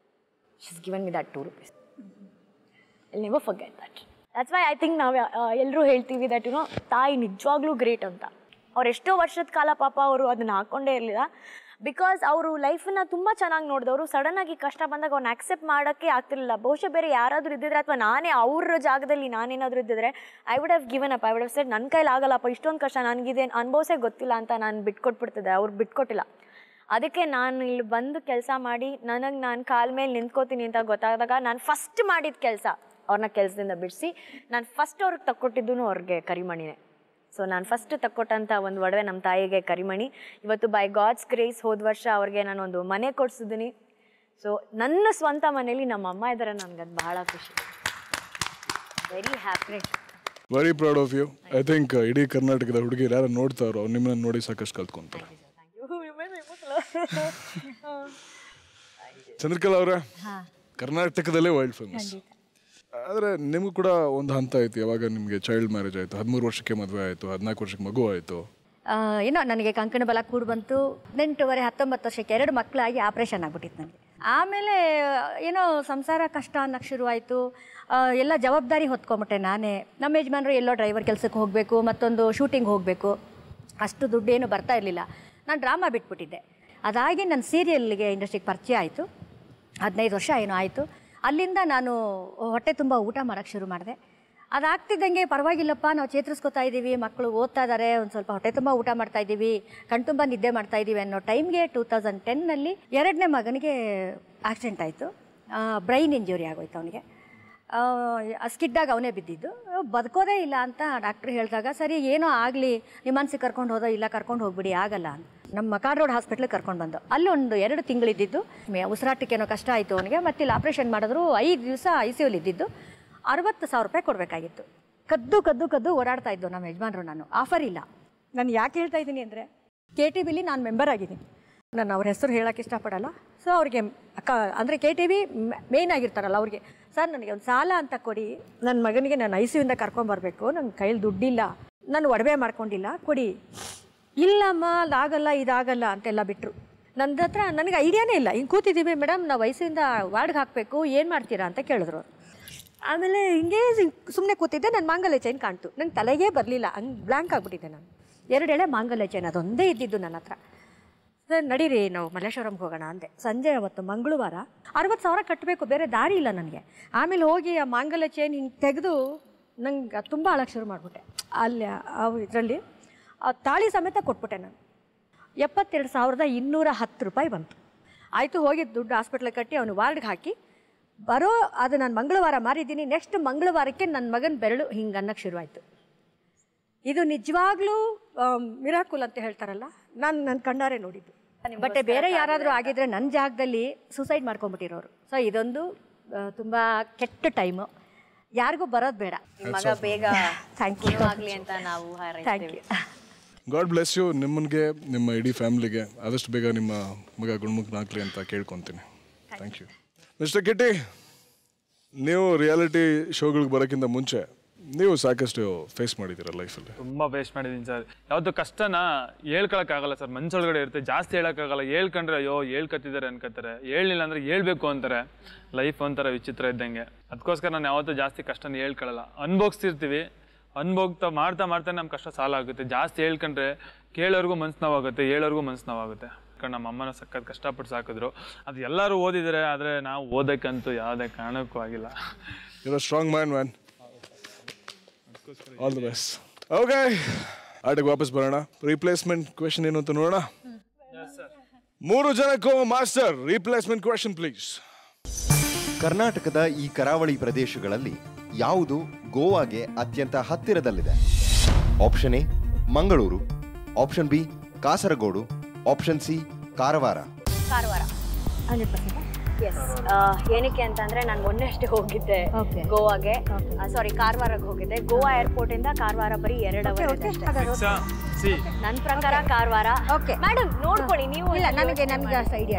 she's given me that 2 rupees. I'll never forget that. That's why I think ನಾವು ಎಲ್ಲರೂ ಹೇಳ್ತೀವಿ that ತಾಯಿ ನಿಜವಾಗ್ಲೂ ಗ್ರೇಟ್ ಅಂತ. ಅವ್ರು ಎಷ್ಟೋ ವರ್ಷದ ಕಾಲ ಪಾಪ ಅವರು ಅದನ್ನ ಹಾಕ್ಕೊಂಡೇ ಇರಲಿಲ್ಲ. ಬಿಕಾಸ್ ಅವರು ಲೈಫನ್ನ ತುಂಬ ಚೆನ್ನಾಗಿ ನೋಡಿದವರು. ಸಡನ್ನಾಗಿ ಕಷ್ಟ ಬಂದಾಗ ಅವ್ರನ್ನ ಆಕ್ಸೆಪ್ಟ್ ಮಾಡೋಕ್ಕೆ ಆಗ್ತಿರಲಿಲ್ಲ. ಬಹುಶಃ ಬೇರೆ ಯಾರಾದರೂ ಇದ್ದಿದ್ರೆ ಅಥವಾ ನಾನೇ ಅವ್ರ ಜಾಗದಲ್ಲಿ ನಾನೇನಾದರೂ ಇದ್ದಿದ್ರೆ I would have given up. I would have said ನನ್ನ ಕೈಲಿ ಆಗಲ್ಲಪ್ಪ, ಇಷ್ಟೊಂದು ಕಷ್ಟ ನನಗಿದೆ ಅನುಭವಿಸೇ ಗೊತ್ತಿಲ್ಲ ಅಂತ ನಾನು ಬಿಟ್ಕೊಟ್ಬಿಡ್ತಿದ್ದೆ. ಅವ್ರು ಬಿಟ್ಕೊಟ್ಟಿಲ್ಲ. ಅದಕ್ಕೆ ನಾನು ಇಲ್ಲಿ ಬಂದು ಕೆಲಸ ಮಾಡಿ ನನಗೆ ನಾನು ಕಾಲ ಮೇಲೆ ನಿಂತ್ಕೋತೀನಿ ಅಂತ ಗೊತ್ತಾದಾಗ ನಾನು ಫಸ್ಟ್ ಮಾಡಿದ ಕೆಲಸ ಅವ್ರನ್ನ ಕೆಲಸದಿಂದ ಬಿಡಿಸಿ ನಾನು ಫಸ್ಟ್ ಅವ್ರಿಗೆ ತಕ್ಕೊಟ್ಟಿದ್ದು ಅವ್ರಿಗೆ ಕರಿಮಣಿನೇ. ಸೊ ನಾನು ಫಸ್ಟ್ ತಕ್ಕೊಟ್ಟಂಥ ಒಂದು ಒಡವೆ ನಮ್ಮ ತಾಯಿಗೆ ಕರಿಮಣಿ. ಇವತ್ತು ಬೈ ಗಾಡ್ಸ್ ಗ್ರೇಸ್ ಹೋದ ವರ್ಷ ಅವ್ರಿಗೆ ನಾನೊಂದು ಮನೆ ಕೊಡಿಸಿದ್ದೀನಿ. ಸೊ ನನ್ನ ಸ್ವಂತ ಮನೇಲಿ ನಮ್ಮ ಅಮ್ಮ ಇದ್ದಾರೆ. ನನಗದು ಬಹಳ ಖುಷಿ. Very happy, very proud of you. I think ಇಡೀ ಕರ್ನಾಟಕದ ಹುಡುಗಿರು ಯಾರು ನೋಡ್ತಾರೋ ಅವ್ರು ನಿಮ್ಮನ್ನ ನೋಡಿ ಸಾಕಷ್ಟು ಕಲ್ತ್ಕೊಂತಾರೆ. ಚಂದ್ರಕಲಾ ಅವರೇ, ಕರ್ನಾಟಕದಲ್ಲೇ ವರ್ಲ್ಡ್ ಫೇಮಸ್. ಆದರೆ ನಿಮಗೂ ಕೂಡ ಒಂದು ಹಂತ ಆಯ್ತು, ಯಾವಾಗ ನಿಮಗೆ ಚೈಲ್ಡ್ ಮ್ಯಾರೇಜ್ ಆಯಿತು. 13 ವರ್ಷಕ್ಕೆ ಮದುವೆ ಆಯಿತು, 14 ವರ್ಷಕ್ಕೆ ಮಗು ಆಯಿತು. ಏನೋ ನನಗೆ ಕಂಕಣ ಬಲ ಕೂಡಿ ಬಂತು. 18-19 ವರ್ಷಕ್ಕೆ 2 ಮಕ್ಕಳಾಗಿ ಆಪ್ರೇಷನ್ ಆಗ್ಬಿಟ್ಟಿತ್ತು ನನಗೆ. ಆಮೇಲೆ ಏನೋ ಸಂಸಾರ ಕಷ್ಟ ಅನ್ನೋಕ್ಕೆ ಶುರುವಾಯಿತು. ಎಲ್ಲ ಜವಾಬ್ದಾರಿ ಹೊತ್ಕೊಂಬಿಟ್ಟೆ ನಾನೇ. ನಮ್ಮ ಯಜಮಾನರು ಎಲ್ಲೋ ಡ್ರೈವರ್ ಕೆಲಸಕ್ಕೆ ಹೋಗಬೇಕು, ಮತ್ತೊಂದು ಶೂಟಿಂಗ್ ಹೋಗಬೇಕು, ಅಷ್ಟು ದುಡ್ಡೇನು ಬರ್ತಾ ಇರಲಿಲ್ಲ. ನಾನು ಡ್ರಾಮಾ ಬಿಟ್ಬಿಟ್ಟಿದ್ದೆ. ಅದಾಗಿ ನನ್ನ ಸೀರಿಯಲ್ಗೆ ಇಂಡಸ್ಟ್ರಿಗೆ ಪರಿಚಯ ಆಯಿತು. 15 ವರ್ಷ ಏನೋ ಆಯಿತು. ಅಲ್ಲಿಂದ ನಾನು ಹೊಟ್ಟೆ ತುಂಬ ಊಟ ಮಾಡೋಕ್ಕೆ ಶುರು ಮಾಡಿದೆ. ಅದಾಗ್ತಿದ್ದಂಗೆ ಪರವಾಗಿಲ್ಲಪ್ಪ, ನಾವು ಚೇತರಿಸ್ಕೊತಾ ಇದ್ದೀವಿ, ಮಕ್ಕಳು ಓದ್ತಾ ಇದ್ದಾರೆ, ಒಂದು ಸ್ವಲ್ಪ ಹೊಟ್ಟೆ ತುಂಬ ಊಟ ಮಾಡ್ತಾಯಿದ್ದೀವಿ, ಕಣ್ತುಂಬ ನಿದ್ದೆ ಮಾಡ್ತಾಯಿದ್ದೀವಿ ಅನ್ನೋ ಟೈಮ್ಗೆ 2010ನಲ್ಲಿ 2ನೇ ಮಗನಿಗೆ ಆಕ್ಸಿಡೆಂಟ್ ಆಯಿತು. ಬ್ರೈನ್ ಇಂಜುರಿ ಆಗೋಯ್ತು ಅವನಿಗೆ. ಸ್ಕಿಡ್ಡಾಗಿ ಅವನೇ ಬಿದ್ದಿದ್ದು. ಬದುಕೋದೇ ಇಲ್ಲ ಅಂತ ಡಾಕ್ಟ್ರ್ ಹೇಳಿದಾಗ, ಸರಿ ಏನೋ ಆಗಲಿ ನಿಮ್ಮ ಮನಸ್ಸಿಗೆ ಕರ್ಕೊಂಡು ಹೋದೋ, ಇಲ್ಲ ಕರ್ಕೊಂಡು ಹೋಗ್ಬಿಡಿ ಆಗಲ್ಲ ಅಂತ ನಮ್ಮ ಮಕಾಡ್ ರೋಡ್ ಹಾಸ್ಪಿಟ್ಲಿಗೆ ಕರ್ಕೊಂಡು ಬಂದು ಅಲ್ಲೊಂದು 2 ತಿಂಗಳಿದ್ದು. ಉಸಿರಾಟಕ್ಕೇನೋ ಕಷ್ಟ ಆಯಿತು ಅವನಿಗೆ. ಮತ್ತು ಇಲ್ಲಿ ಆಪ್ರೇಷನ್ ಮಾಡಿದ್ರು. 5 ದಿವಸ ICUಲಿ ಇದ್ದಿದ್ದು. 60,000 ರೂಪಾಯಿ ಕೊಡಬೇಕಾಗಿತ್ತು. ಕದ್ದು ಓಡಾಡ್ತಾ ಇದ್ದು ನಮ್ಮ ಯಜಮಾನರು. ನಾನು ಆಫರ್ ಇಲ್ಲ. ನಾನು ಯಾಕೆ ಹೇಳ್ತಾ ಇದ್ದೀನಿ ಅಂದರೆ, KTVಲಿ ನಾನು ಮೆಂಬರ್ ಆಗಿದ್ದೀನಿ. ನಾನು ಅವ್ರ ಹೆಸರು ಹೇಳೋಕ್ಕೆ ಇಷ್ಟಪಡಲ್ಲ. ಸೊ ಅವ್ರಿಗೆ ಅಂದರೆ KTV ಮೇಯ್ನ್ ಆಗಿರ್ತಾರಲ್ಲ ಅವ್ರಿಗೆ, ಸರ್ ನನಗೆ ಒಂದು ಸಾಲ ಅಂತ ಕೊಡಿ, ನನ್ನ ಮಗನಿಗೆ ನಾನು ICUಯಿಂದ ಕರ್ಕೊಂಬರ್ಬೇಕು, ನನ್ನ ಕೈಲಿ ದುಡ್ಡಿಲ್ಲ, ನಾನು ಒಡವೆ ಮಾಡ್ಕೊಂಡಿಲ್ಲ, ಕೊಡಿ. ಇಲ್ಲಮ್ಮ ಅದಾಗಲ್ಲ ಇದಾಗಲ್ಲ ಅಂತೆಲ್ಲ ಬಿಟ್ಟರು. ನನ್ನ ಹತ್ರ ನನಗೆ ಐಡಿಯಾನೇ ಇಲ್ಲ. ಹಿಂಗೆ ಕೂತಿದ್ದೀವಿ ಮೇಡಮ್, ನಾವು ICUಯಿಂದ ವಾರ್ಡ್ಗೆ ಹಾಕಬೇಕು, ಏನು ಮಾಡ್ತೀರಾ ಅಂತ ಕೇಳಿದ್ರು. ಆಮೇಲೆ ಹಿಂಗೆ ಸುಮ್ಮನೆ ಕೂತಿದ್ದೆ, ನನ್ನ ಮಾಂಗಲ್ಯ ಚೈನ್ ಕಾಣ್ತು. ನಂಗೆ ತಲೆಗೇ ಬರಲಿಲ್ಲ, ಹಂಗೆ ಬ್ಲ್ಯಾಂಕ್ ಆಗಿಬಿಟ್ಟಿದ್ದೆ ನಾನು. 2 ಎಳೆ ಮಾಂಗಲ್ಯ ಚೈನ್ ಅದೊಂದೇ ಇದ್ದಿದ್ದು ನನ್ನ ಹತ್ರ. ಸರ್ ನಡೀರಿ ನಾವು ಮಲ್ಲೇಶ್ವರಂಗೆ ಹೋಗೋಣ ಅಂದೆ. ಸಂಜೆ ಅವತ್ತು ಮಂಗಳವಾರ 60,000 ಕಟ್ಟಬೇಕು, ಬೇರೆ ದಾರಿ ಇಲ್ಲ ನನಗೆ. ಆಮೇಲೆ ಹೋಗಿ ಆ ಮಾಂಗಲ್ಯ ಚೈನ್ ಹಿಂಗೆ ತೆಗೆದು ನಂಗೆ ತುಂಬ ಅಳಕ್ಕೆ ಶುರು ಮಾಡಿಬಿಟ್ಟೆ. ಅಲ್ಲಿ ಇದರಲ್ಲಿ ತಾಳಿ ಸಮೇತ ಕೊಟ್ಬಿಟ್ಟೆ ನಾನು. 72,210 ರೂಪಾಯಿ ಬಂತು. ಆಯಿತು, ಹೋಗಿ ದುಡ್ಡು ಹಾಸ್ಪಿಟ್ಲಿಗೆ ಕಟ್ಟಿ ಅವನು ವಾರ್ಡ್ಗೆ ಹಾಕಿ ಅದು ನಾನು ಮಂಗಳವಾರ ಮಾರಿದ್ದೀನಿ. ನೆಕ್ಸ್ಟ್ ಮಂಗಳವಾರಕ್ಕೆ ನನ್ನ ಮಗನ ಬೆರಳು ಹಿಂಗೆ ಅನ್ನಕ್ಕೆ ಶುರುವಾಯಿತು. ಇದು ನಿಜವಾಗ್ಲೂ ಮಿರಾಕುಲ್ ಅಂತ ಹೇಳ್ತಾರಲ್ಲ, ನನ್ನ ಕಣ್ಣಾರೆ ನೋಡಿದ್ದು. ಬಟ್ ಬೇರೆ ಯಾರಾದರೂ ಆಗಿದ್ರೆ ನನ್ನ ಜಾಗದಲ್ಲಿ ಸೂಸೈಡ್ ಮಾಡ್ಕೊಂಡ್ಬಿಟ್ಟಿರೋರು. ಸೊ ಇದೊಂದು ತುಂಬ ಕೆಟ್ಟ ಟೈಮು, ಯಾರಿಗೂ ಬರೋದು ಬೇಡ. ಮಗ ಬೇಗ ಥ್ಯಾಂಕ್ ಯು ಆಗಲಿ ಅಂತ ನಾವು thank you. God bless you. ನಿಮ್ಮನಿಗೆ ನಿಮ್ಮ ಇಡೀ ಫ್ಯಾಮಿಲಿಗೆ ಆದಷ್ಟು ಬೇಗ ನಿಮ್ಮ ಮಗ ಗುಣಮುಖನಾಗಲಿ ಅಂತ ಕೇಳ್ಕೊತೀನಿ. Thank you. ಮಿಸ್ಟರ್ ಕಿಟ್ಟಿ, ನೀವು ರಿಯಾಲಿಟಿ ಶೋಗಳಿಗೆ ಬರೋಕ್ಕಿಂತ ಮುಂಚೆ ನೀವು ಸಾಕಷ್ಟು ಫೇಸ್ ಮಾಡಿದ್ದೀರ ಲೈಫಲ್ಲಿ? ತುಂಬ ಫೇಸ್ ಮಾಡಿದ್ದೀನಿ ಸರ್. ಯಾವುದು ಕಷ್ಟನ ಹೇಳ್ಕೊಳಕ್ಕಾಗಲ್ಲ ಸರ್, ಮನ್ಸೊಳಗಡೆ ಇರುತ್ತೆ, ಜಾಸ್ತಿ ಹೇಳೋಕ್ಕಾಗಲ್ಲ. ಹೇಳ್ಕೊಂಡ್ರೆ ಅಯ್ಯೋ ಹೇಳ್ಕೊತಿದ್ದಾರೆ ಅನ್ಕೋತಾರೆ, ಹೇಳಲಿಲ್ಲ ಅಂದರೆ ಹೇಳ್ಬೇಕು ಅಂತಾರೆ. ಲೈಫ್ ಒಂಥರ ವಿಚಿತ್ರ ಇದ್ದಂಗೆ. ಅದಕ್ಕೋಸ್ಕರ ನಾನು ಯಾವತ್ತೂ ಜಾಸ್ತಿ ಕಷ್ಟನ ಹೇಳ್ಕೊಳ್ಳಲ್ಲ. ಅನುಭವಿಸ್ತಿರ್ತೀವಿ, ಅನುಭೋಗ್ತಾ ಮಾಡ್ತಾ ಮಾಡ್ತಾ ನಮ್ಮ ಕಷ್ಟ ಸಾಲ ಆಗುತ್ತೆ. ಜಾಸ್ತಿ ಹೇಳ್ಕೊಂಡ್ರೆ ಕೇಳೋರ್ಗೂ ಮನ್ಸು ನೋವಾಗುತ್ತೆ, ಹೇಳೋರ್ಗೂ ಮನ್ಸು ನೋವಾಗುತ್ತೆ. ನಮ್ಮ ಅಮ್ಮನ ಸಖತ್ ಕಷ್ಟಪಟ್ಟು ಸಾಕಿದ್ರು. ಅದು ಎಲ್ಲರೂ ಓದಿದ್ದಾರೆ, ಆದರೆ ನಾವು ಓದಕ್ಕಂತೂ ಯಾವುದೇ ಕಾರಣಕ್ಕೂ ಆಗಿಲ್ಲ. You're a strong man, man. All the best. Okay. ಆಟಕ್ಕೆ ವಾಪಸ್ ಬರೋಣ. ರಿಪ್ಲೇಸ್ಮೆಂಟ್ ಕ್ವೆಶನ್ ಏನು ಅಂತ ನೋಡೋಣ. 3 ಜನಕ್ಕೂ ಮಾಸ್ಟರ್ ರಿಪ್ಲೇಸ್ಮೆಂಟ್ ಕ್ವೆಶನ್ ಪ್ಲೀಸ್. ಕರ್ನಾಟಕದ ಈ ಕರಾವಳಿ ಪ್ರದೇಶಗಳಲ್ಲಿ ಯಾವುದು ಗೋವಾಗೆ ಅತ್ಯಂತ ಹತ್ತಿರದಲ್ಲಿದೆ? Option A Mangaluru, option B Kasaragod, option C Karwar. Karwar 100%. ಏನಕ್ಕೆ ಅಂತಂದ್ರೆ ನಾನು ಮೊನ್ನೆ ಅಷ್ಟೇ ಹೋಗಿದ್ದೆ ಗೋವಾಗೆ, ಸಾರಿ ಕಾರವಾರಕ್ಕೆ ಹೋಗಿದ್ದೆ. ಗೋವಾ ಏರ್ಪೋರ್ಟ್ ಇಂದ ಕಾರವಾರ ಬರೀ 2 ಅವರ್. ನನ್ನ ಪ್ರಕಾರ ಕಾರವಾರ. ಮೇಡಮ್ ನೋಡ್ಕೊಳ್ಳಿ ನೀವು. ಇಲ್ಲ, ನನಗೆ ಐಡಿಯಾ.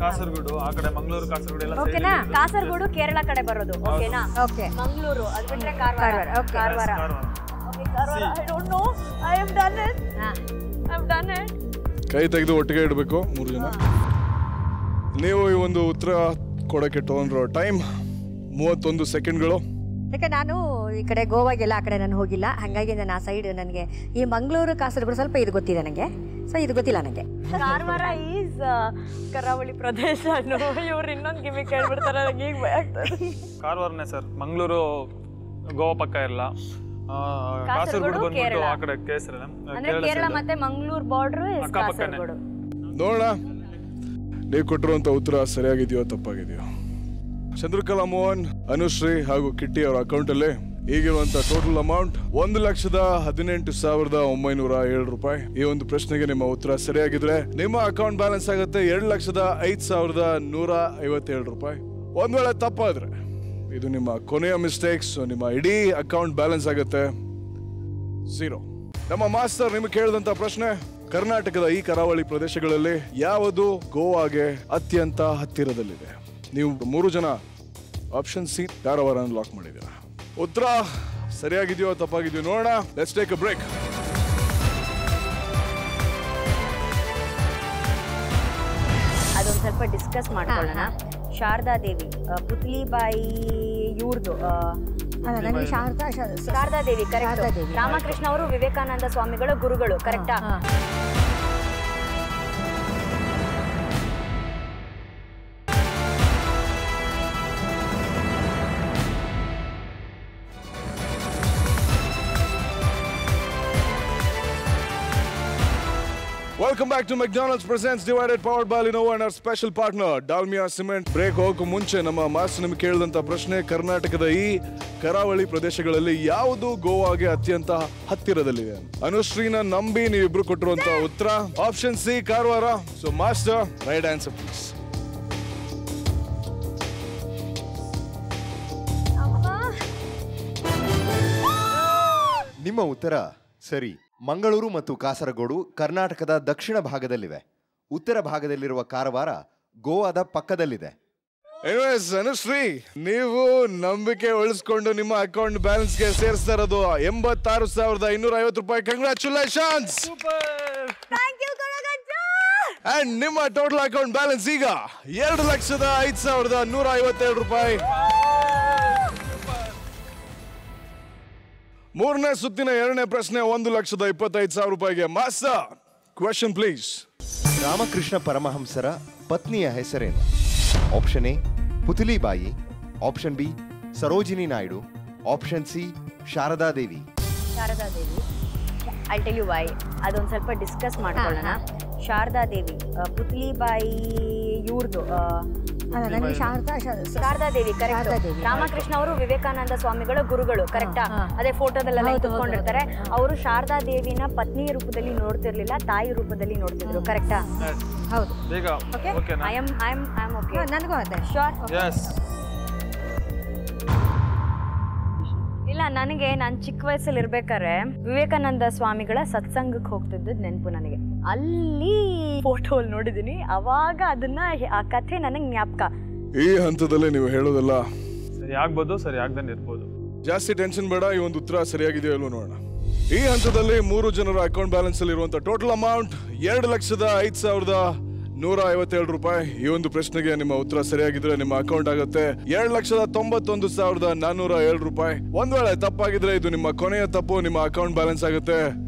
ಕಾಸರಗೋಡು ಆ ಕಡೆ, ಮಂಗಳೂರು ಕಾಸರಗೋಡು ಎಲ್ಲ ಓಕೆನಾ? ಕಾಸರಗೋಡು ಕೇರಳ ಕಡೆ ಬರೋದು, ಓಕೆನಾ? ಓಕೆ. ಮಂಗಳೂರು ಅದು ಬಿಟ್ರೆ Karwar. Karwar. I don't know. I have done it. I've done it. ಕೈ ತೆಗೆದು ಒಟ್ಟಿಗೆ ಇಡಬೇಕು 3 ಜನ. ನೀವು ಈ ಒಂದು ಉತ್ತರ ಕೊಡೋಕ್ಕೆ ತಗೊಂಡ್ರೋ ಟೈಮ್ 31 ಸೆಕೆಂಡ್ಗಳು. ಯಾಕೆ ನಾನು ಈ ಕಡೆ ಗೋವಾಗೆಲ್ಲ ಆ ಕಡೆ ನಾನು ಹೋಗಿಲ್ಲ, ಹಾಗಾಗಿ ನಾನು ಆ ಸೈಡ್ ನನಗೆ ಈ ಮಂಗಳೂರು ಕಾಸರಗೋಡು ಸ್ವಲ್ಪ ಇದು ಗೊತ್ತಿದೆ ನನಗೆ. ಸೊ ಇದು ಗೊತ್ತಿಲ್ಲ ನನಗೆ. ಕಾರವಾರ ಈಸ್ ಕರಾವಳಿ ಪ್ರದೇಶ. ಇವ್ರು ಇನ್ನೊಂದು ಗಿಮಿ ಕೇಳ್ಬಿಡ್ತಾರೆ, ನನಗೆ ಈಗ ಭಯ ಆಗ್ತದೆ. ಕಾರವಾರನೇ ಸರ್. ಮಂಗಳೂರು ಗೋವಾ ಪಕ್ಕ ಇರಲ್ಲ, ಕಾಸರಗೋಡು ಬಂದ್ಬಿಟ್ಟು ಆ ಕಡೆ ಕೇಸರ ಅಂದ್ರೆ ಕೇರಳ ಮತ್ತೆ ಮಂಗಳೂರು ಬಾರ್ಡರ್ ಕಾಸರಗೋಡು. ನೋಡೋಣ ನೀವು ಕೊಟ್ಟಿರುವಂತ ಉತ್ತರ ಸರಿಯಾಗಿದೆಯೋ ತಪ್ಪಾಗಿದೆಯೋ. ಚಂದ್ರಕಲಾ ಮೋಹನ್, ಅನುಶ್ರೀ ಹಾಗೂ ಕಿಟ್ಟಿ ಅವರ ಅಕೌಂಟ್ ಅಲ್ಲಿ ಈಗಿರುವಂತ ಟೋಟಲ್ ಅಮೌಂಟ್ 1,18,907 ರೂಪಾಯಿ. ಈ ಒಂದು ಪ್ರಶ್ನೆಗೆ ನಿಮ್ಮ ಉತ್ತರ ಸರಿಯಾಗಿದ್ರೆ ನಿಮ್ಮ ಅಕೌಂಟ್ ಬ್ಯಾಲೆನ್ಸ್ ಆಗುತ್ತೆ 2,05,157 ರೂಪಾಯಿ. ಒಂದ್ ವೇಳೆ ತಪ್ಪಾದ್ರೆ ಇದು ನಿಮ್ಮ ಕೊನೆಯ ಮಿಸ್ಟೇಕ್ಸ್, ನಿಮ್ಮ ಇಡೀ ಅಕೌಂಟ್ ಬ್ಯಾಲೆನ್ಸ್ ಆಗುತ್ತೆ 0. ನಮ್ಮ ಮಾಸ್ಟರ್ ನಿಮಗೆ ಕೇಳಿದಂತ ಪ್ರಶ್ನೆ, ಕರ್ನಾಟಕದ ಈ ಕರಾವಳಿ ಪ್ರದೇಶಗಳಲ್ಲಿ ಯಾವುದು ಗೋವಾಗೆ ಅತ್ಯಂತ ಹತ್ತಿರದಲ್ಲಿದೆ? ನೀವು 3 ಜನ ಆಪ್ಷನ್ ಸಿ ಕಾರವಾರ ಲಾಕ್ ಮಾಡಿದ್ದೀರಾ. ಉತ್ತರ ಸರಿಯಾಗಿದೆಯೋ ತಪ್ಪಾಗಿದೆಯೋ ನೋಡೋಣ. Let's take a break. ಅದೊಂದು ಸ್ವಲ್ಪ ಡಿಸ್ಕಸ್ ಮಾಡ್ಕೊಳ್ಳೋಣ. ಶಾರದಾ ದೇವಿ, ಪುತ್ಲಿಬಾಯಿ ಇವ್ರದ್ದು ಶಾರದಾ ದೇವಿ ಕರೆಕ್ಟ್. ರಾಮಕೃಷ್ಣ ಅವರು ವಿವೇಕಾನಂದ ಸ್ವಾಮಿಗಳ ಗುರುಗಳು, ಕರೆಕ್ಟಾ? Welcome back to McDonald's presents Divided, powered by Lenovo and our special partner Dalmia Cement. Break ಹೋಗಕ್ಕೆ ಮುಂಚೆ ನಮ್ಮ ಮಾಸ್ಟರ್ ನಿಮಗೆ ಕೇಳಿದಂತ ಪ್ರಶ್ನೆ, ಕರ್ನಾಟಕದ ಈ ಕರಾವಳಿ ಪ್ರದೇಶಗಳಲ್ಲಿ ಯಾವುದು ಗೋವಾಗೆ ಅತ್ಯಂತ ಹತ್ತಿರದಲ್ಲಿದೆ? ಅನುಶ್ರೀನ ನಂಬಿ ನೀವಿಬ್ರು ಕೊಟ್ಟಿರುವಂತ ಉತ್ತರ option C Karwar. So master, right answer please. ನಿಮ್ಮ ಉತ್ತರ ಸರಿ. ಮಂಗಳೂರು ಮತ್ತು ಕಾಸರಗೋಡು ಕರ್ನಾಟಕದ ದಕ್ಷಿಣ ಭಾಗದಲ್ಲಿವೆ. ಉತ್ತರ ಭಾಗದಲ್ಲಿರುವ ಕಾರವಾರ ಗೋವಾದ ಪಕ್ಕದಲ್ಲಿದೆ. ಎನಿವೇಸ್ ಅನುಶ್ರೀ, ನೀವು ನಂಬಿಕೆ ಉಳಿಸ್ಕೊಂಡು ನಿಮ್ಮ ಅಕೌಂಟ್ ಬ್ಯಾಲೆನ್ಸ್ಗೆ ಸೇರಿಸ್ತಾ ಇರೋದು 86,250 ರೂಪಾಯಿ. ಕಂಗ್ರಾಚುಲೇಷನ್ಸ್. ಅಂಡ್ ನಿಮ್ಮ ಟೋಟಲ್ ಅಕೌಂಟ್ ಬ್ಯಾಲೆನ್ಸ್ ಈಗ 2,05,157 ರೂಪಾಯಿ. ಮೂರನೇ ಸುತ್ತಿನ 2ನೇ ಪ್ರಶ್ನೆ 1,25,000 ರೂಪಾಯಿಗೆ. Master, question please. ರಾಮಕೃಷ್ಣ ಪರಮಹಂಸರ ಪತ್ನಿಯ ಹೆಸರೇನು? Option A Putlibai, option B Sarojini Naidu, option C Saradadevi. Saradadevi. I tell you why. ಅದೊಂದು ಸ್ವಲ್ಪ ಡಿಸ್ಕಸ್ ಮಾಡ್ಕೊಳ್ಳೋಣ. ಶಾರದಾದೇವಿ, ಪುತ್ಲಿಬಾಯಿ ಇವ್ರದ್ದು ಶಾರದಾದೇವಿ ಕರೆಕ್ಟ್. ರಾಮಕೃಷ್ಣ ಅವರು ವಿವೇಕಾನಂದ ಸ್ವಾಮಿಗಳ ಗುರುಗಳು ಕರೆಕ್ಟಾ? ಅದೇ ಫೋಟೋದಲ್ಲೆಲ್ಲ ಇಟ್ಕೊಂಡಿರ್ತಾರೆ. ಅವರು ಶಾರದಾದೇವಿನ ಪತ್ನಿ ರೂಪದಲ್ಲಿ ನೋಡ್ತಿರ್ಲಿಲ್ಲ, ತಾಯಿ ರೂಪದಲ್ಲಿ ನೋಡ್ತಿದ್ರು ಕರೆಕ್ಟಾ? ಹೌದು. I am okay. ನನಗೂ ಅದೇ ಶೋರ್. ಇಲ್ಲ, ನನಗೆ ನಾನು ಚಿಕ್ಕ ವಯಸ್ಸಲ್ಲಿ ಇರ್ಬೇಕಾದ್ರೆ ವಿವೇಕಾನಂದ ಸ್ವಾಮಿಗಳ ಸತ್ಸಂಗಕ್ಕೆ ಹೋಗ್ತಿದ್ದದ್ ನೆನಪು ನನಗೆ. ಅಲ್ಲಿ ಫೋಟೋ ನೋಡಿದೀನಿ, ಅವಾಗ ಅದನ್ನ ಆ ಕಥೆ ನನಗೆ ಜ್ಞಾಪಕ. ಈ ಹಂತದಲ್ಲಿ ನೀವು ಹೇಳೋದಲ್ಲ ಸರಿ ಆಗ್ಬೋದು, ಸರಿ ಆಗ್ದಂಗೆ ಇರ್ಬೋದು. ಜಾಸ್ತಿ ಟೆನ್ಷನ್ ಬೇಡ. ಈ ಒಂದು ಉತ್ತರ ಸರಿಯಾಗಿದೆಯೋ ಇಲ್ವೋ ನೋಡೋಣ. ಈ ಹಂತದಲ್ಲಿ 3 ಜನರ ಅಕೌಂಟ್ ಬ್ಯಾಲೆನ್ಸ್ ಅಲ್ಲಿ ಇರುವಂತ ಟೋಟಲ್ ಅಮೌಂಟ್ 2,05,157 ರೂಪಾಯಿ. ಈ ಒಂದು ಪ್ರಶ್ನೆಗೆ ನಿಮ್ಮ ಉತ್ತರ ಸರಿಯಾಗಿದ್ರೆ ನಿಮ್ಮ ಅಕೌಂಟ್ ಆಗುತ್ತೆ 2,91,407 ರೂಪಾಯಿ. ಒಂದ್ ವೇಳೆ ತಪ್ಪಾಗಿದ್ರೆ ಇದು ನಿಮ್ಮ ಕೊನೆಯ ತಪ್ಪು, ನಿಮ್ಮ ಅಕೌಂಟ್ ಬ್ಯಾಲೆನ್ಸ್ ಆಗುತ್ತೆ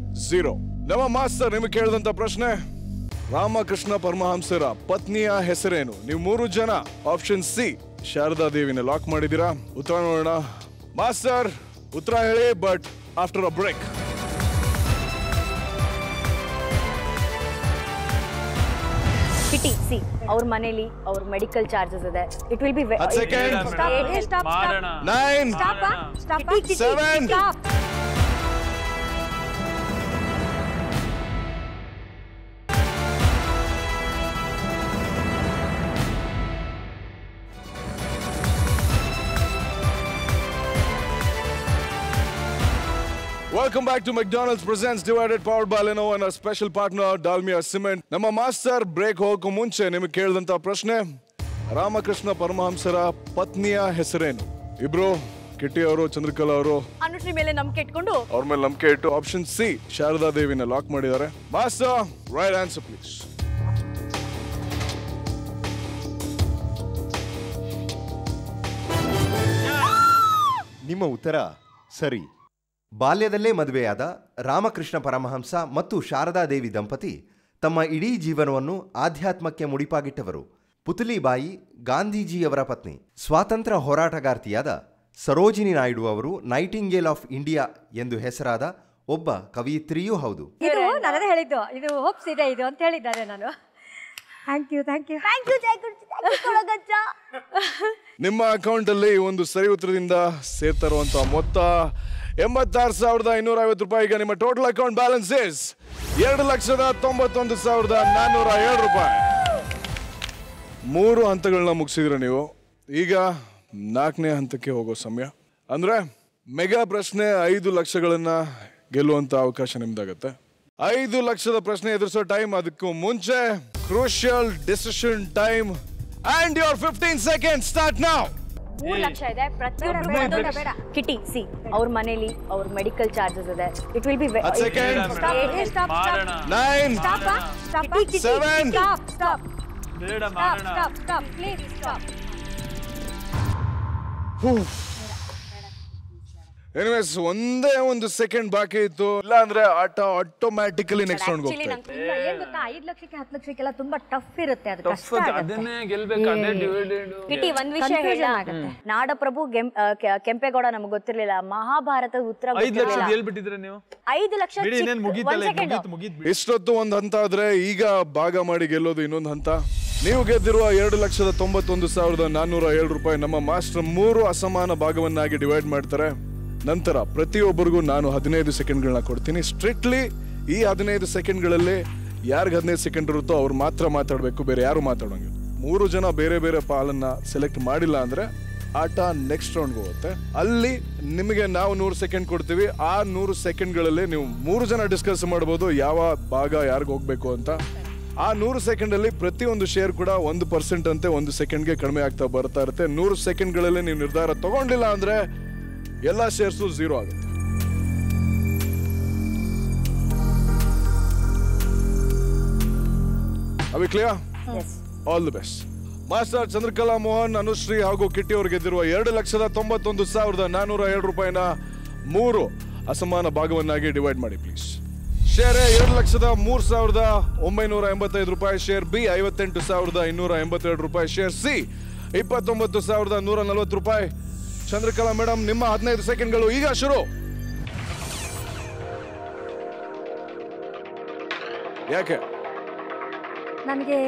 0. ನಮ್ಮ ಮಾಸ್ಟರ್ ನಿಮಗೆ ಕೇಳಿದಂತ ಪ್ರಶ್ನೆ, ರಾಮಕೃಷ್ಣ ಪರಮಹಂಸರ ಪತ್ನಿಯ ಹೆಸರೇನು? ನೀವು 3 ಜನ ಆಪ್ಷನ್ ಸಿ ಶಾರದಾ ದೇವಿನ ಲಾಕ್ ಮಾಡಿದೀರಾ. ಉತ್ತರ ನೋಡೋಣ. ಮಾಸ್ಟರ್ ಉತ್ತರ ಹೇಳಿ, but after a break. Kitty C, ಅವ್ರ ಮನೇಲಿ ಅವ್ರ ಮೆಡಿಕಲ್ ಚಾರ್ಜಸ್ ಇದೆ. It will be 10 seconds. 9 7 Welcome back to McDonald's Presents Divided Powered by Lenovo and our special partner Dalmia Cement. ನಮ್ಮ ಮಾಸ್ಟರ್ ಬ್ರೇಕ್ ಹೋಗೋ ಮುಂಚೆ ನಿಮಗೆ ಕೇಳಿದಂತ ಪ್ರಶ್ನೆ, ರಾಮಕೃಷ್ಣ ಪರಮಹಂಸರ ಪತ್ನಿಯ ಹೆಸರೇನು? ಇಬ್ರು ಕಿಟ್ಟಿ ಅವರು, ಚಂದ್ರಕಲಾ ಅವರು ಅನುಶ್ರೀ ಮೇಲೆ ನಂಬಿಕೆ ಇಟ್ಕೊಂಡು ಅವ್ರ ಮೇಲೆ ನಂಬಿಕೆ ಇಟ್ಟು ಆಪ್ಷನ್ ಸಿ ಶಾರದಾ ದೇವಿನ ಲಾಕ್ ಮಾಡಿದ್ದಾರೆ. Master, right answer please. ನಿಮ್ಮ ಉತ್ತರ ಸರಿ. ಬಾಲ್ಯದಲ್ಲೇ ಮದುವೆಯಾದ ರಾಮಕೃಷ್ಣ ಪರಮಹಂಸ ಮತ್ತು ಶಾರದಾದೇವಿ ದಂಪತಿ ತಮ್ಮ ಇಡೀ ಜೀವನವನ್ನು ಆಧ್ಯಾತ್ಮಕ್ಕೆ ಮುಡಿಪಾಗಿಟ್ಟವರು. ಪುತಲಿಬಾಯಿ ಗಾಂಧೀಜಿಯವರ ಪತ್ನಿ. ಸ್ವಾತಂತ್ರ್ಯ ಹೋರಾಟಗಾರ್ತಿಯಾದ ಸರೋಜಿನಿ ನಾಯ್ಡು ಅವರು ನೈಟಿಂಗೇಲ್ ಆಫ್ ಇಂಡಿಯಾ ಎಂದು ಹೆಸರಾದ ಒಬ್ಬ ಕವಯಿತ್ರಿಯೂ ಹೌದು. ಇದು ನನ್ನದೇ ಹೇಳಿದ್ದು, ಇದು ಹೋಪ್ಸ್ ಇದೆ ಇದು ಅಂತ ಹೇಳಿದ್ದಾರೆ ನಾನು. Thank you. ನಿಮ್ಮ ಅಕೌಂಟ್ ಅಲ್ಲಿ ಒಂದು ಸರಿ ಉತ್ತರದಿಂದ ಸೇರ್ತಾ ಇರುವಂತಹ ಮೊತ್ತ 86,550 ರೂಪಾಯಿ. ಈಗ ನಿಮ್ಮ ಟೋಟಲ್ ಅಕೌಂಟ್ ಬ್ಯಾಲೆನ್ಸ್ ಇಸ್ 2,91,407 ರೂಪಾಯಿ. 3 ಹಂತಗಳನ್ನ ಮುಗಿಸಿದ್ರೆ ನೀವು. ಈಗ 4ನೇ ಹಂತಕ್ಕೆ ಹೋಗೋ ಸಮಯ. ಅಂದ್ರೆ ಮೆಗಾ ಪ್ರಶ್ನೆ 5 ಲಕ್ಷಗಳನ್ನ ಗೆಲ್ಲುವಂತ ಅವಕಾಶ ನಿಮ್ದಾಗತ್ತೆ. 5 ಲಕ್ಷದ ಪ್ರಶ್ನೆ ಎದುರಿಸೋ ಟೈಮ್. ಅದಕ್ಕೂ ಮುಂಚೆ crucial decision time and your 15 seconds start now. 3 lakh ಇದೆ. ಪ್ರತಿಯೊಬ್ಬರು ಕಿಟಿ ಸಿ, ಅವ್ರ ಮನೇಲಿ ಅವ್ರ ಮೆಡಿಕಲ್ ಚಾರ್ಜಸ್ ಇದೆ. It will be 10 seconds. 9 7 anyways, ಒಂದೇ ಒಂದು ಸೆಕೆಂಡ್ ಬಾಕಿ ಇತ್ತು. ಇಲ್ಲ ಅಂದ್ರೆ ಆಟ ಆಟೋಮ್ಯಾಟಿಕಲಿ ನೆಕ್ಸ್ಟ್ ರೌಂಡ್ ಹೋಗ್ತಾ ಏನ್ ಗೊತ್ತಾ, 5 ಲಕ್ಷಕ್ಕೆ 10 ಲಕ್ಷಕ್ಕೆಲ್ಲ ತುಂಬಾ ಟಫ್ ಇರುತ್ತೆ. ಅದು ಕಷ್ಟ ಅದನ್ನೇ ಗೆಲ್ಬೇಕು. ಅದೇ ಡಿವೈಡೆಡ್. ಕಿಟಿ ಒಂದ್ ವಿಷಯ ಹೇಳ, ನಾಡಪ್ರಭು ಕೆಂಪೇಗೌಡ ನಮ್ಗೆ ಗೊತ್ತಿರ್ಲಿಲ್ಲ. ಮಹಾಭಾರತದ ಉತ್ತರ 5 ಲಕ್ಷ ಗೆಲ್ಬಿಟ್ಟಿದ್ರೆ ನೀವು. 5 ಲಕ್ಷ ಇಷ್ಟೊತ್ತು ಒಂದ್ ಹಂತ ಆದ್ರೆ ಈಗ ಭಾಗ ಮಾಡಿ ಗೆಲ್ಲೋದು ಇನ್ನೊಂದು ಹಂತ. ನೀವು ಗೆದ್ದಿರುವ 2,91,407 ರೂಪಾಯಿ ನಮ್ಮ ಮಾಸ್ಟರ್ 3 ಅಸಮಾನ ಭಾಗವನ್ನಾಗಿ ಡಿವೈಡ್ ಮಾಡ್ತಾರೆ. ನಂತರ ಪ್ರತಿಯೊಬ್ಬರಿಗೂ ನಾನು 15 ಸೆಕೆಂಡ್ಗಳನ್ನ ಕೊಡ್ತೀನಿ. ಸ್ಟ್ರಿಕ್ಟ್ಲಿ ಈ 15 ಸೆಕೆಂಡ್ಗಳಲ್ಲಿ ಯಾರಿಗೆ 15 ಸೆಕೆಂಡ್ ಇರುತ್ತೋ ಅವ್ರು ಮಾತ್ರ ಮಾತಾಡಬೇಕು, ಬೇರೆ ಯಾರು ಮಾತಾಡೋಂಗಿಲ್ಲ. 3 ಜನ ಬೇರೆ ಬೇರೆ ಪಾಲನ್ನ ಸೆಲೆಕ್ಟ್ ಮಾಡಿಲ್ಲ ಅಂದ್ರೆ ಆಟ ನೆಕ್ಸ್ಟ್ ರೌಂಡ್ಗೆ ಹೋಗುತ್ತೆ. ಅಲ್ಲಿ ನಿಮಗೆ ನಾವು 100 ಸೆಕೆಂಡ್ ಕೊಡ್ತೀವಿ. ಆ 100 ಸೆಕೆಂಡ್ಗಳಲ್ಲಿ ನೀವು 3 ಜನ ಡಿಸ್ಕಸ್ ಮಾಡ್ಬೋದು ಯಾವ ಭಾಗ ಯಾರಿಗೆ ಹೋಗ್ಬೇಕು ಅಂತ. ಆ 100 ಸೆಕೆಂಡ್ ಅಲ್ಲಿ ಪ್ರತಿಯೊಂದು ಶೇರ್ ಕೂಡ 1% ಅಂತೆ 1 ಸೆಕೆಂಡ್ಗೆ ಕಡಿಮೆ ಆಗ್ತಾ ಬರ್ತಾ ಇರುತ್ತೆ. 100 ಸೆಕೆಂಡ್ಗಳಲ್ಲಿ ನೀವು ನಿರ್ಧಾರ ತಗೊಂಡಿಲ್ಲ ಅಂದ್ರೆ ಎಲ್ಲ ಶೇರ್ಸು 0 ಆಗುತ್ತೆ. ಅವಿ clear? All the best. Master Chandrakala Mohan, Anushree ಹಾಗೂ ಕಿಟ್ಟಿ ಅವರು ಗೆದ್ದಿರುವ 2,91,407 ರೂಪಾಯಿನ 3 ಅಸಮಾನ ಭಾಗವನ್ನಾಗಿ ಡಿವೈಡ್ ಮಾಡಿ ಪ್ಲೀಸ್. ಶೇರ್ ಎ 2,03,985 ರೂಪಾಯಿ, ಶೇರ್ ಬಿ 58,282 ರೂಪಾಯಿ, ಶೇರ್ ಸಿ 29,140 ರೂಪಾಯಿ. ಚಂದ್ರಕಲಾ ಮೇಡಮ್, ನಿಮ್ಮ 15 ಸೆಕೆಂಡ್ಗಳು ಈಗ ಶುರು. ಯಾಕೆ? ನನಗೆ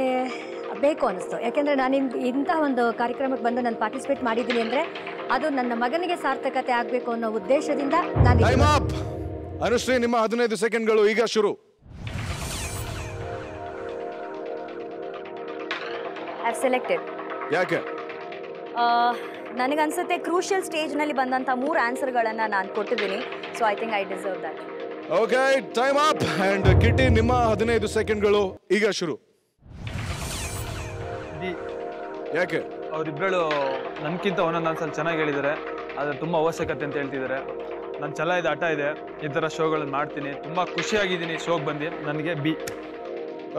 ಬೇಕು ಅನಿಸ್ತು. ಯಾಕೆಂದರೆ ನಾನು ಇಂಥ ಒಂದು ಕಾರ್ಯಕ್ರಮಕ್ಕೆ ಬಂದು ನಾನು ಪಾರ್ಟಿಸಿಪೇಟ್ ಮಾಡಿದ್ದೀನಿ ಅಂದರೆ ಅದು ನನ್ನ ಮಗನಿಗೆ ಸಾರ್ಥಕತೆ ಆಗಬೇಕು ಅನ್ನೋ ಉದ್ದೇಶದಿಂದ ನಾನು. Time up. ಅನುಶ್ರೀ, ನಿಮ್ಮ 15 ಸೆಕೆಂಡ್ಗಳು ಈಗ ಶುರು. I have selected. ಯಾಕೆ? ನನಗನ್ಸುತ್ತೆ ಕ್ರೂಷಿಯಲ್ ಸ್ಟೇಜ್ನಲ್ಲಿ ಬಂದಂಥ 3 ಆನ್ಸರ್ಗಳನ್ನು ನಾನು ಕೊಟ್ಟಿದ್ದೀನಿ. So I think I deserve that. Okay, time up. And Kitty, ನಿಮ್ಮ 15 ಸೆಕೆಂಡ್ಗಳು ಈಗ ಶುರು. ಯಾಕೆ? ಅವರಿಬ್ಬರು ನನ್ಕಿಂತ ಒಂದೊಂದು ಅನ್ಸಲ್ಲಿ ಚೆನ್ನಾಗಿ ಹೇಳಿದ್ದಾರೆ, ಆದರೆ ತುಂಬ ಅವಶ್ಯಕತೆ ಅಂತ ಹೇಳ್ತಿದ್ದಾರೆ. ನನ್ನ ಛಲ ಇದೆ, ಹಠ ಇದೆ, ಈ ಥರ ಶೋಗಳನ್ನು ಮಾಡ್ತೀನಿ. ತುಂಬ ಖುಷಿಯಾಗಿದ್ದೀನಿ ಶೋಗೆ ಬಂದು. ನನಗೆ B.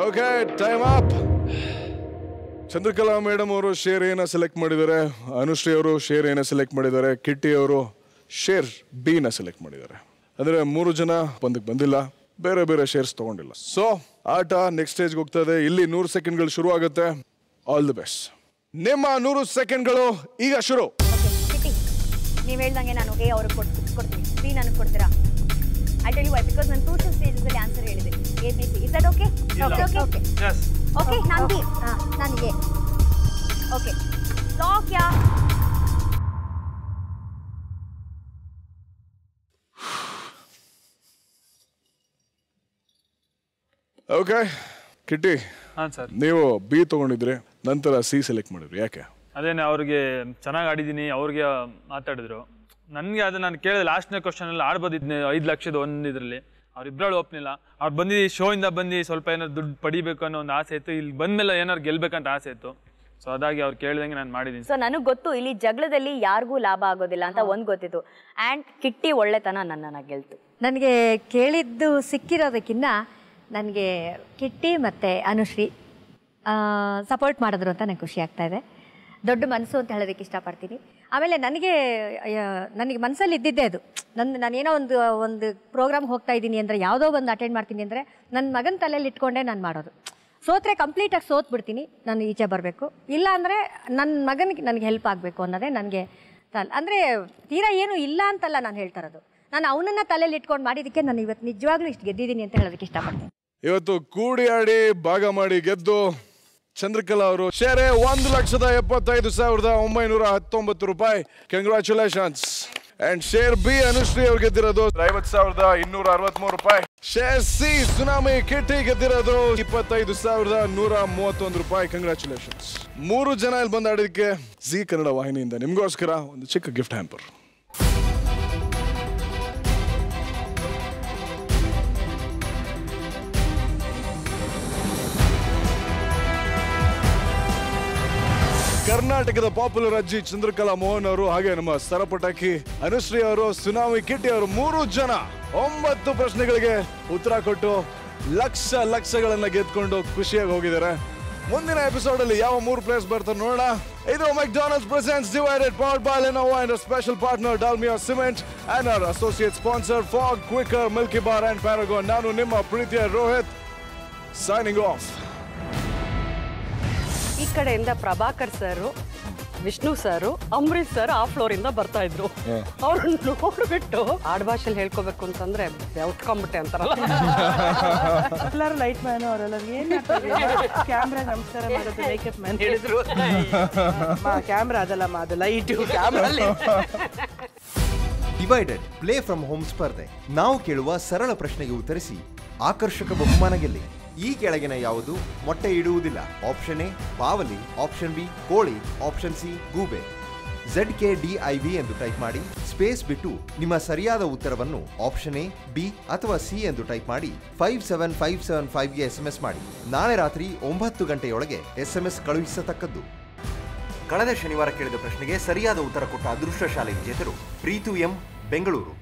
Okay, time up. Chandrakala madam ಅವರು ಶೇರ್ ಏನ ಸೆಲೆಕ್ಟ್ ಮಾಡಿದ್ದಾರೆ, ಅನುಶ್ರೀ ಅವರು ಶೇರ್ ಏನ ಸೆಲೆಕ್ಟ್ ಮಾಡಿದ್ದಾರೆ, ಕಿಟ್ಟಿ ಅವರು ಶೇರ್ ಬಿ ನ ಸೆಲೆಕ್ಟ್ ಮಾಡಿದ್ದಾರೆ. ಅಂದ್ರೆ 3 ಜನ ಒಂದಕ್ಕೆ ಬಂದಿಲ್ಲ, ಬೇರೆ ಬೇರೆ ಶೇರ್ಸ್ ತಗೊಂಡಿಲ್ಲ. ಸೊ ಆಟ ನೆಕ್ಸ್ಟ್ ಸ್ಟೇಜ್ಗೆ ಹೋಗ್ತಾ ಇದೆ. ಇಲ್ಲಿ 100 ಸೆಕೆಂಡ್ಗಳು ಶುರು ಆಗುತ್ತೆ. All the best. ನಿಮ್ಮ 100 ಸೆಕೆಂಡ್ಗಳು ಈಗ ಶುರು. ಕಿಟಿ, ನೀವು ಹೇಳ್ದಂಗೆ ನಾನು ಎ ಅವ್ರಿಗೆ ಕೊಡ್ತೀನಿ, ಬಿ ನನಗೆ ಕೊಡ್ತೀರಾ? I tell you why, because ನಾನು ಕ್ರೂಷಿಯಲ್ ಸ್ಟೇಜಲ್ಲಿ ಆನ್ಸರ್ ಹೇಳಿದ್ದೀನಿ. A B C. Is that okay? Okay okay okay. ನಾನು ಬಿ. ನನಗೆ ಓಕೆ. ಲಾಕ್ ಯಾ. ಓಕೆ ಕಿಟ್ಟಿ, ಹಾಂ ಸರ್. ನೀವು ಬಿ ತಗೊಂಡಿದ್ರಿ, ನಂತರ ಸಿ ಸೆಲೆಕ್ಟ್ ಮಾಡಿದ್ರಿ. ಯಾಕೆ? ಅದೇನೆ, ಅವ್ರಿಗೆ ಚೆನ್ನಾಗಿ ಆಡಿದ್ದೀನಿ, ಅವ್ರಿಗೆ ಮಾತಾಡಿದ್ರು. ನನಗೆ ಅದು ನಾನು ಕೇಳಿದ ಲಾಸ್ಟ್ನೇ ಕ್ವಶನಲ್ಲಿ ಆಡ್ಬೋದಿದ್ನೆ 5 ಲಕ್ಷದ ಒಂದು ಇದರಲ್ಲಿ. ಅವ್ರಿಬ್ಬರು ಒಪ್ಪಲಿಲ್ಲ. ಅವ್ರು ಬಂದು ಶೋ ಇಂದ ಬಂದು ಸ್ವಲ್ಪ ಏನಾದ್ರು ದುಡ್ಡು ಪಡಿಬೇಕು ಅನ್ನೋ ಒಂದು ಆಸೆ ಇತ್ತು. ಇಲ್ಲಿ ಬಂದಮೇಲೆ ಏನಾದ್ರು ಗೆಲ್ಬೇಕಂತ ಆಸೆ ಇತ್ತು. ಸೊ ಅದಾಗಿ ಅವ್ರು ಕೇಳಿದಂಗೆ ನಾನು ಮಾಡಿದ್ದೀನಿ. ಸೊ ನನಗೆ ಗೊತ್ತು ಇಲ್ಲಿ ಜಗಳದಲ್ಲಿ ಯಾರಿಗೂ ಲಾಭ ಆಗೋದಿಲ್ಲ ಅಂತ ಒಂದು ಗೊತ್ತಿತ್ತು. ಆ್ಯಂಡ್ ಕಿಟ್ಟಿ ಒಳ್ಳೆತನ ನನ್ನನ್ನು ಗೆಲ್ತು. ನನಗೆ ಕೇಳಿದ್ದು ಸಿಕ್ಕಿರೋದಕ್ಕಿಂತ ನನಗೆ ಕಿಟ್ಟಿ ಮತ್ತು ಅನುಶ್ರೀ ಸಪೋರ್ಟ್ ಮಾಡಿದ್ರು ಅಂತ ನಂಗೆ ಖುಷಿ ಆಗ್ತಾಯಿದೆ. ದೊಡ್ಡ ಮನಸ್ಸು ಅಂತ ಹೇಳೋದಕ್ಕೆ ಇಷ್ಟಪಡ್ತೀನಿ. ಆಮೇಲೆ ನನಗೆ ಮನಸ್ಸಲ್ಲಿ ಇದ್ದಿದ್ದೇ ಅದು. ನಾನೇನೋ ಒಂದು ಪ್ರೋಗ್ರಾಮ್ಗೆ ಹೋಗ್ತಾ ಇದ್ದೀನಿ ಅಂದರೆ, ಯಾವುದೋ ಒಂದು ಅಟೆಂಡ್ ಮಾಡ್ತೀನಿ ಅಂದರೆ ನನ್ನ ಮಗನ ತಲೆಯಲ್ಲಿ ಇಟ್ಕೊಂಡೇ ನಾನು ಮಾಡೋದು. ಸೋತ್ರೆ ಕಂಪ್ಲೀಟಾಗಿ ಸೋತ್ಬಿಡ್ತೀನಿ, ನಾನು ಈಚೆ ಬರಬೇಕು. ಇಲ್ಲ ಅಂದರೆ ನನ್ನ ಮಗನಿಗೆ ನನಗೆ ಹೆಲ್ಪ್ ಆಗಬೇಕು ಅನ್ನೋದೇ ನನಗೆ ಅಂದರೆ ತೀರಾ ಏನು ಇಲ್ಲ ಅಂತಲ್ಲ ನಾನು ಹೇಳ್ತಾ ಇರೋದು. ನಾನು ಅವನನ್ನು ತಲೆಯಲ್ಲಿ ಇಟ್ಕೊಂಡು ಮಾಡಿದ್ದಕ್ಕೆ ನಾನು ಇವತ್ತು ನಿಜವಾಗ್ಲೂ ಇಷ್ಟು ಗೆದ್ದಿದ್ದೀನಿ ಅಂತ ಹೇಳೋದಕ್ಕೆ ಇಷ್ಟಪಡ್ತೀನಿ. ಇವತ್ತು ಕೂಡಿ ಆಡಿ ಭಾಗ ಮಾಡಿ ಗೆದ್ದು ಚಂದ್ರಕಲಾ ಅವರು ಶೇರ್ 1,75,919 ರೂಪಾಯಿ. Congratulations. And share B Anushree ಅವ್ರು ಗೆದ್ದಿರೋದು 50,263 ರೂಪಾಯಿ. ಶೇರ್ ಸಿ ಸುನಾಮಿ ಕಿಟ್ಟಿ ಗೆದ್ದಿರೋದು 25,131 ರೂಪಾಯಿ. ಕಂಗ್ರಾಚುಲೇಷನ್ಸ್. 3 ಜನ ಇಲ್ಲಿ ಬಂದಾಡಿದಕ್ಕೆ ಜಿ ಕನ್ನಡ ವಾಹಿನಿಯಿಂದ ನಿಮ್ಗೋಸ್ಕರ ಒಂದು ಚಿಕ್ಕ ಗಿಫ್ಟ್ ಹ್ಯಾಂಪರ್. ಕರ್ನಾಟಕದ ಪಾಪ್ಯುಲರ್ ಅಜ್ಜಿ ಚಂದ್ರಕಲಾ ಮೋಹನ್ ಅವರು, ಹಾಗೆ ನಮ್ಮ ಸರಪಟಾಕಿ ಅನುಶ್ರೀ ಅವರು, ಸುನಾಮಿ ಕಿಟ್ಟಿ ಅವರು 3 ಜನ 9 ಪ್ರಶ್ನೆಗಳಿಗೆ ಉತ್ತರ ಕೊಟ್ಟು ಲಕ್ಷಗಳನ್ನ ಗೆದ್ಕೊಂಡು ಖುಷಿಯಾಗಿ ಹೋಗಿದ್ದಾರೆ. ಮುಂದಿನ ಎಪಿಸೋಡ್ ಅಲ್ಲಿ ಯಾವ 3 ಪ್ಲೇಸ್ ಬರ್ತಾರೆ ನೋಡೋಣ. ಇದು McDonald's presents divided powered by Lenovo and special partner Dalmia Cement and our associate sponsor Fogg, Quikr, Milky Bar and Paragon. ನಾನು ನಿಮ್ಮ ಪ್ರೀತಿಯ ರೋಹಿತ್, ಸೈನಿಂಗ್ ಆಫ್. ಈ ಕಡೆಯಿಂದ Prabhakar sir, Vishnu sir, Ambareesh sir ಆ ಫ್ಲೋರ್ ಇಂದ ಬರ್ತಾ ಇದ್ರು. ಅವ್ರನ್ನ ನೋಡ್ಬಿಟ್ಟು ಆಡ್ಭಾಷೆಯಲ್ಲಿ ಹೇಳ್ಕೋಬೇಕು ಅಂತಂದ್ರೆ ಬೆವ್ತ್ಕೊಂಡ್ಬಿಟ್ಟೆ ಅಂತಾರಲ್ಲ. ಎಲ್ಲರೂ ಲೈಟ್ ಮ್ಯಾನ್, ಅವರೆಲ್ಲ ಏನ್ ಕ್ಯಾಮ್ರಾ ನಮಸ್ಕಾರ ಮಾಡೋದು, ಮೇಕಪ್ ಮ್ಯಾನ್ ಹೇಳಿದ್ರು. ಕ್ಯಾಮ್ರಾ ಅದಲ್ಲಮ್ಮ, ಅದು light camera. Divided play from home ಸ್ಪರ್ಧೆ. ನಾವು ಕೇಳುವ ಸರಳ ಪ್ರಶ್ನೆಗೆ ಉತ್ತರಿಸಿ ಆಕರ್ಷಕ ಬಹುಮಾನ ಗೆಲ್ಲಿ. ಈ ಕೆಳಗಿನ ಯಾವುದು ಮೊಟ್ಟೆ ಇಡುವುದಿಲ್ಲ? ಆಪ್ಷನ್ ಎ ಬಾವಲಿ, ಆಪ್ಷನ್ ಬಿ ಕೋಳಿ, ಆಪ್ಷನ್ ಸಿ ಗೂಬೆ. ZKDIV ಎಂದು ಟೈಪ್ ಮಾಡಿ ಸ್ಪೇಸ್ ಬಿಟ್ಟು ನಿಮ್ಮ ಸರಿಯಾದ ಉತ್ತರವನ್ನು ಆಪ್ಷನ್ ಎ, ಬಿ ಅಥವಾ ಸಿ ಎಂದು ಟೈಪ್ ಮಾಡಿ 57575ಗೆ SMS ಮಾಡಿ. ನಾಳೆ ರಾತ್ರಿ 9 ಗಂಟೆಯೊಳಗೆ SMS ಕಳುಹಿಸತಕ್ಕದ್ದು. ಕಳೆದ ಶನಿವಾರ ಕೇಳಿದ ಪ್ರಶ್ನೆಗೆ ಸರಿಯಾದ ಉತ್ತರ ಕೊಟ್ಟ ಅದೃಷ್ಟಶಾಲಿ ವಿಜೇತರು ಪ್ರೀತು ಎಂ, ಬೆಂಗಳೂರು.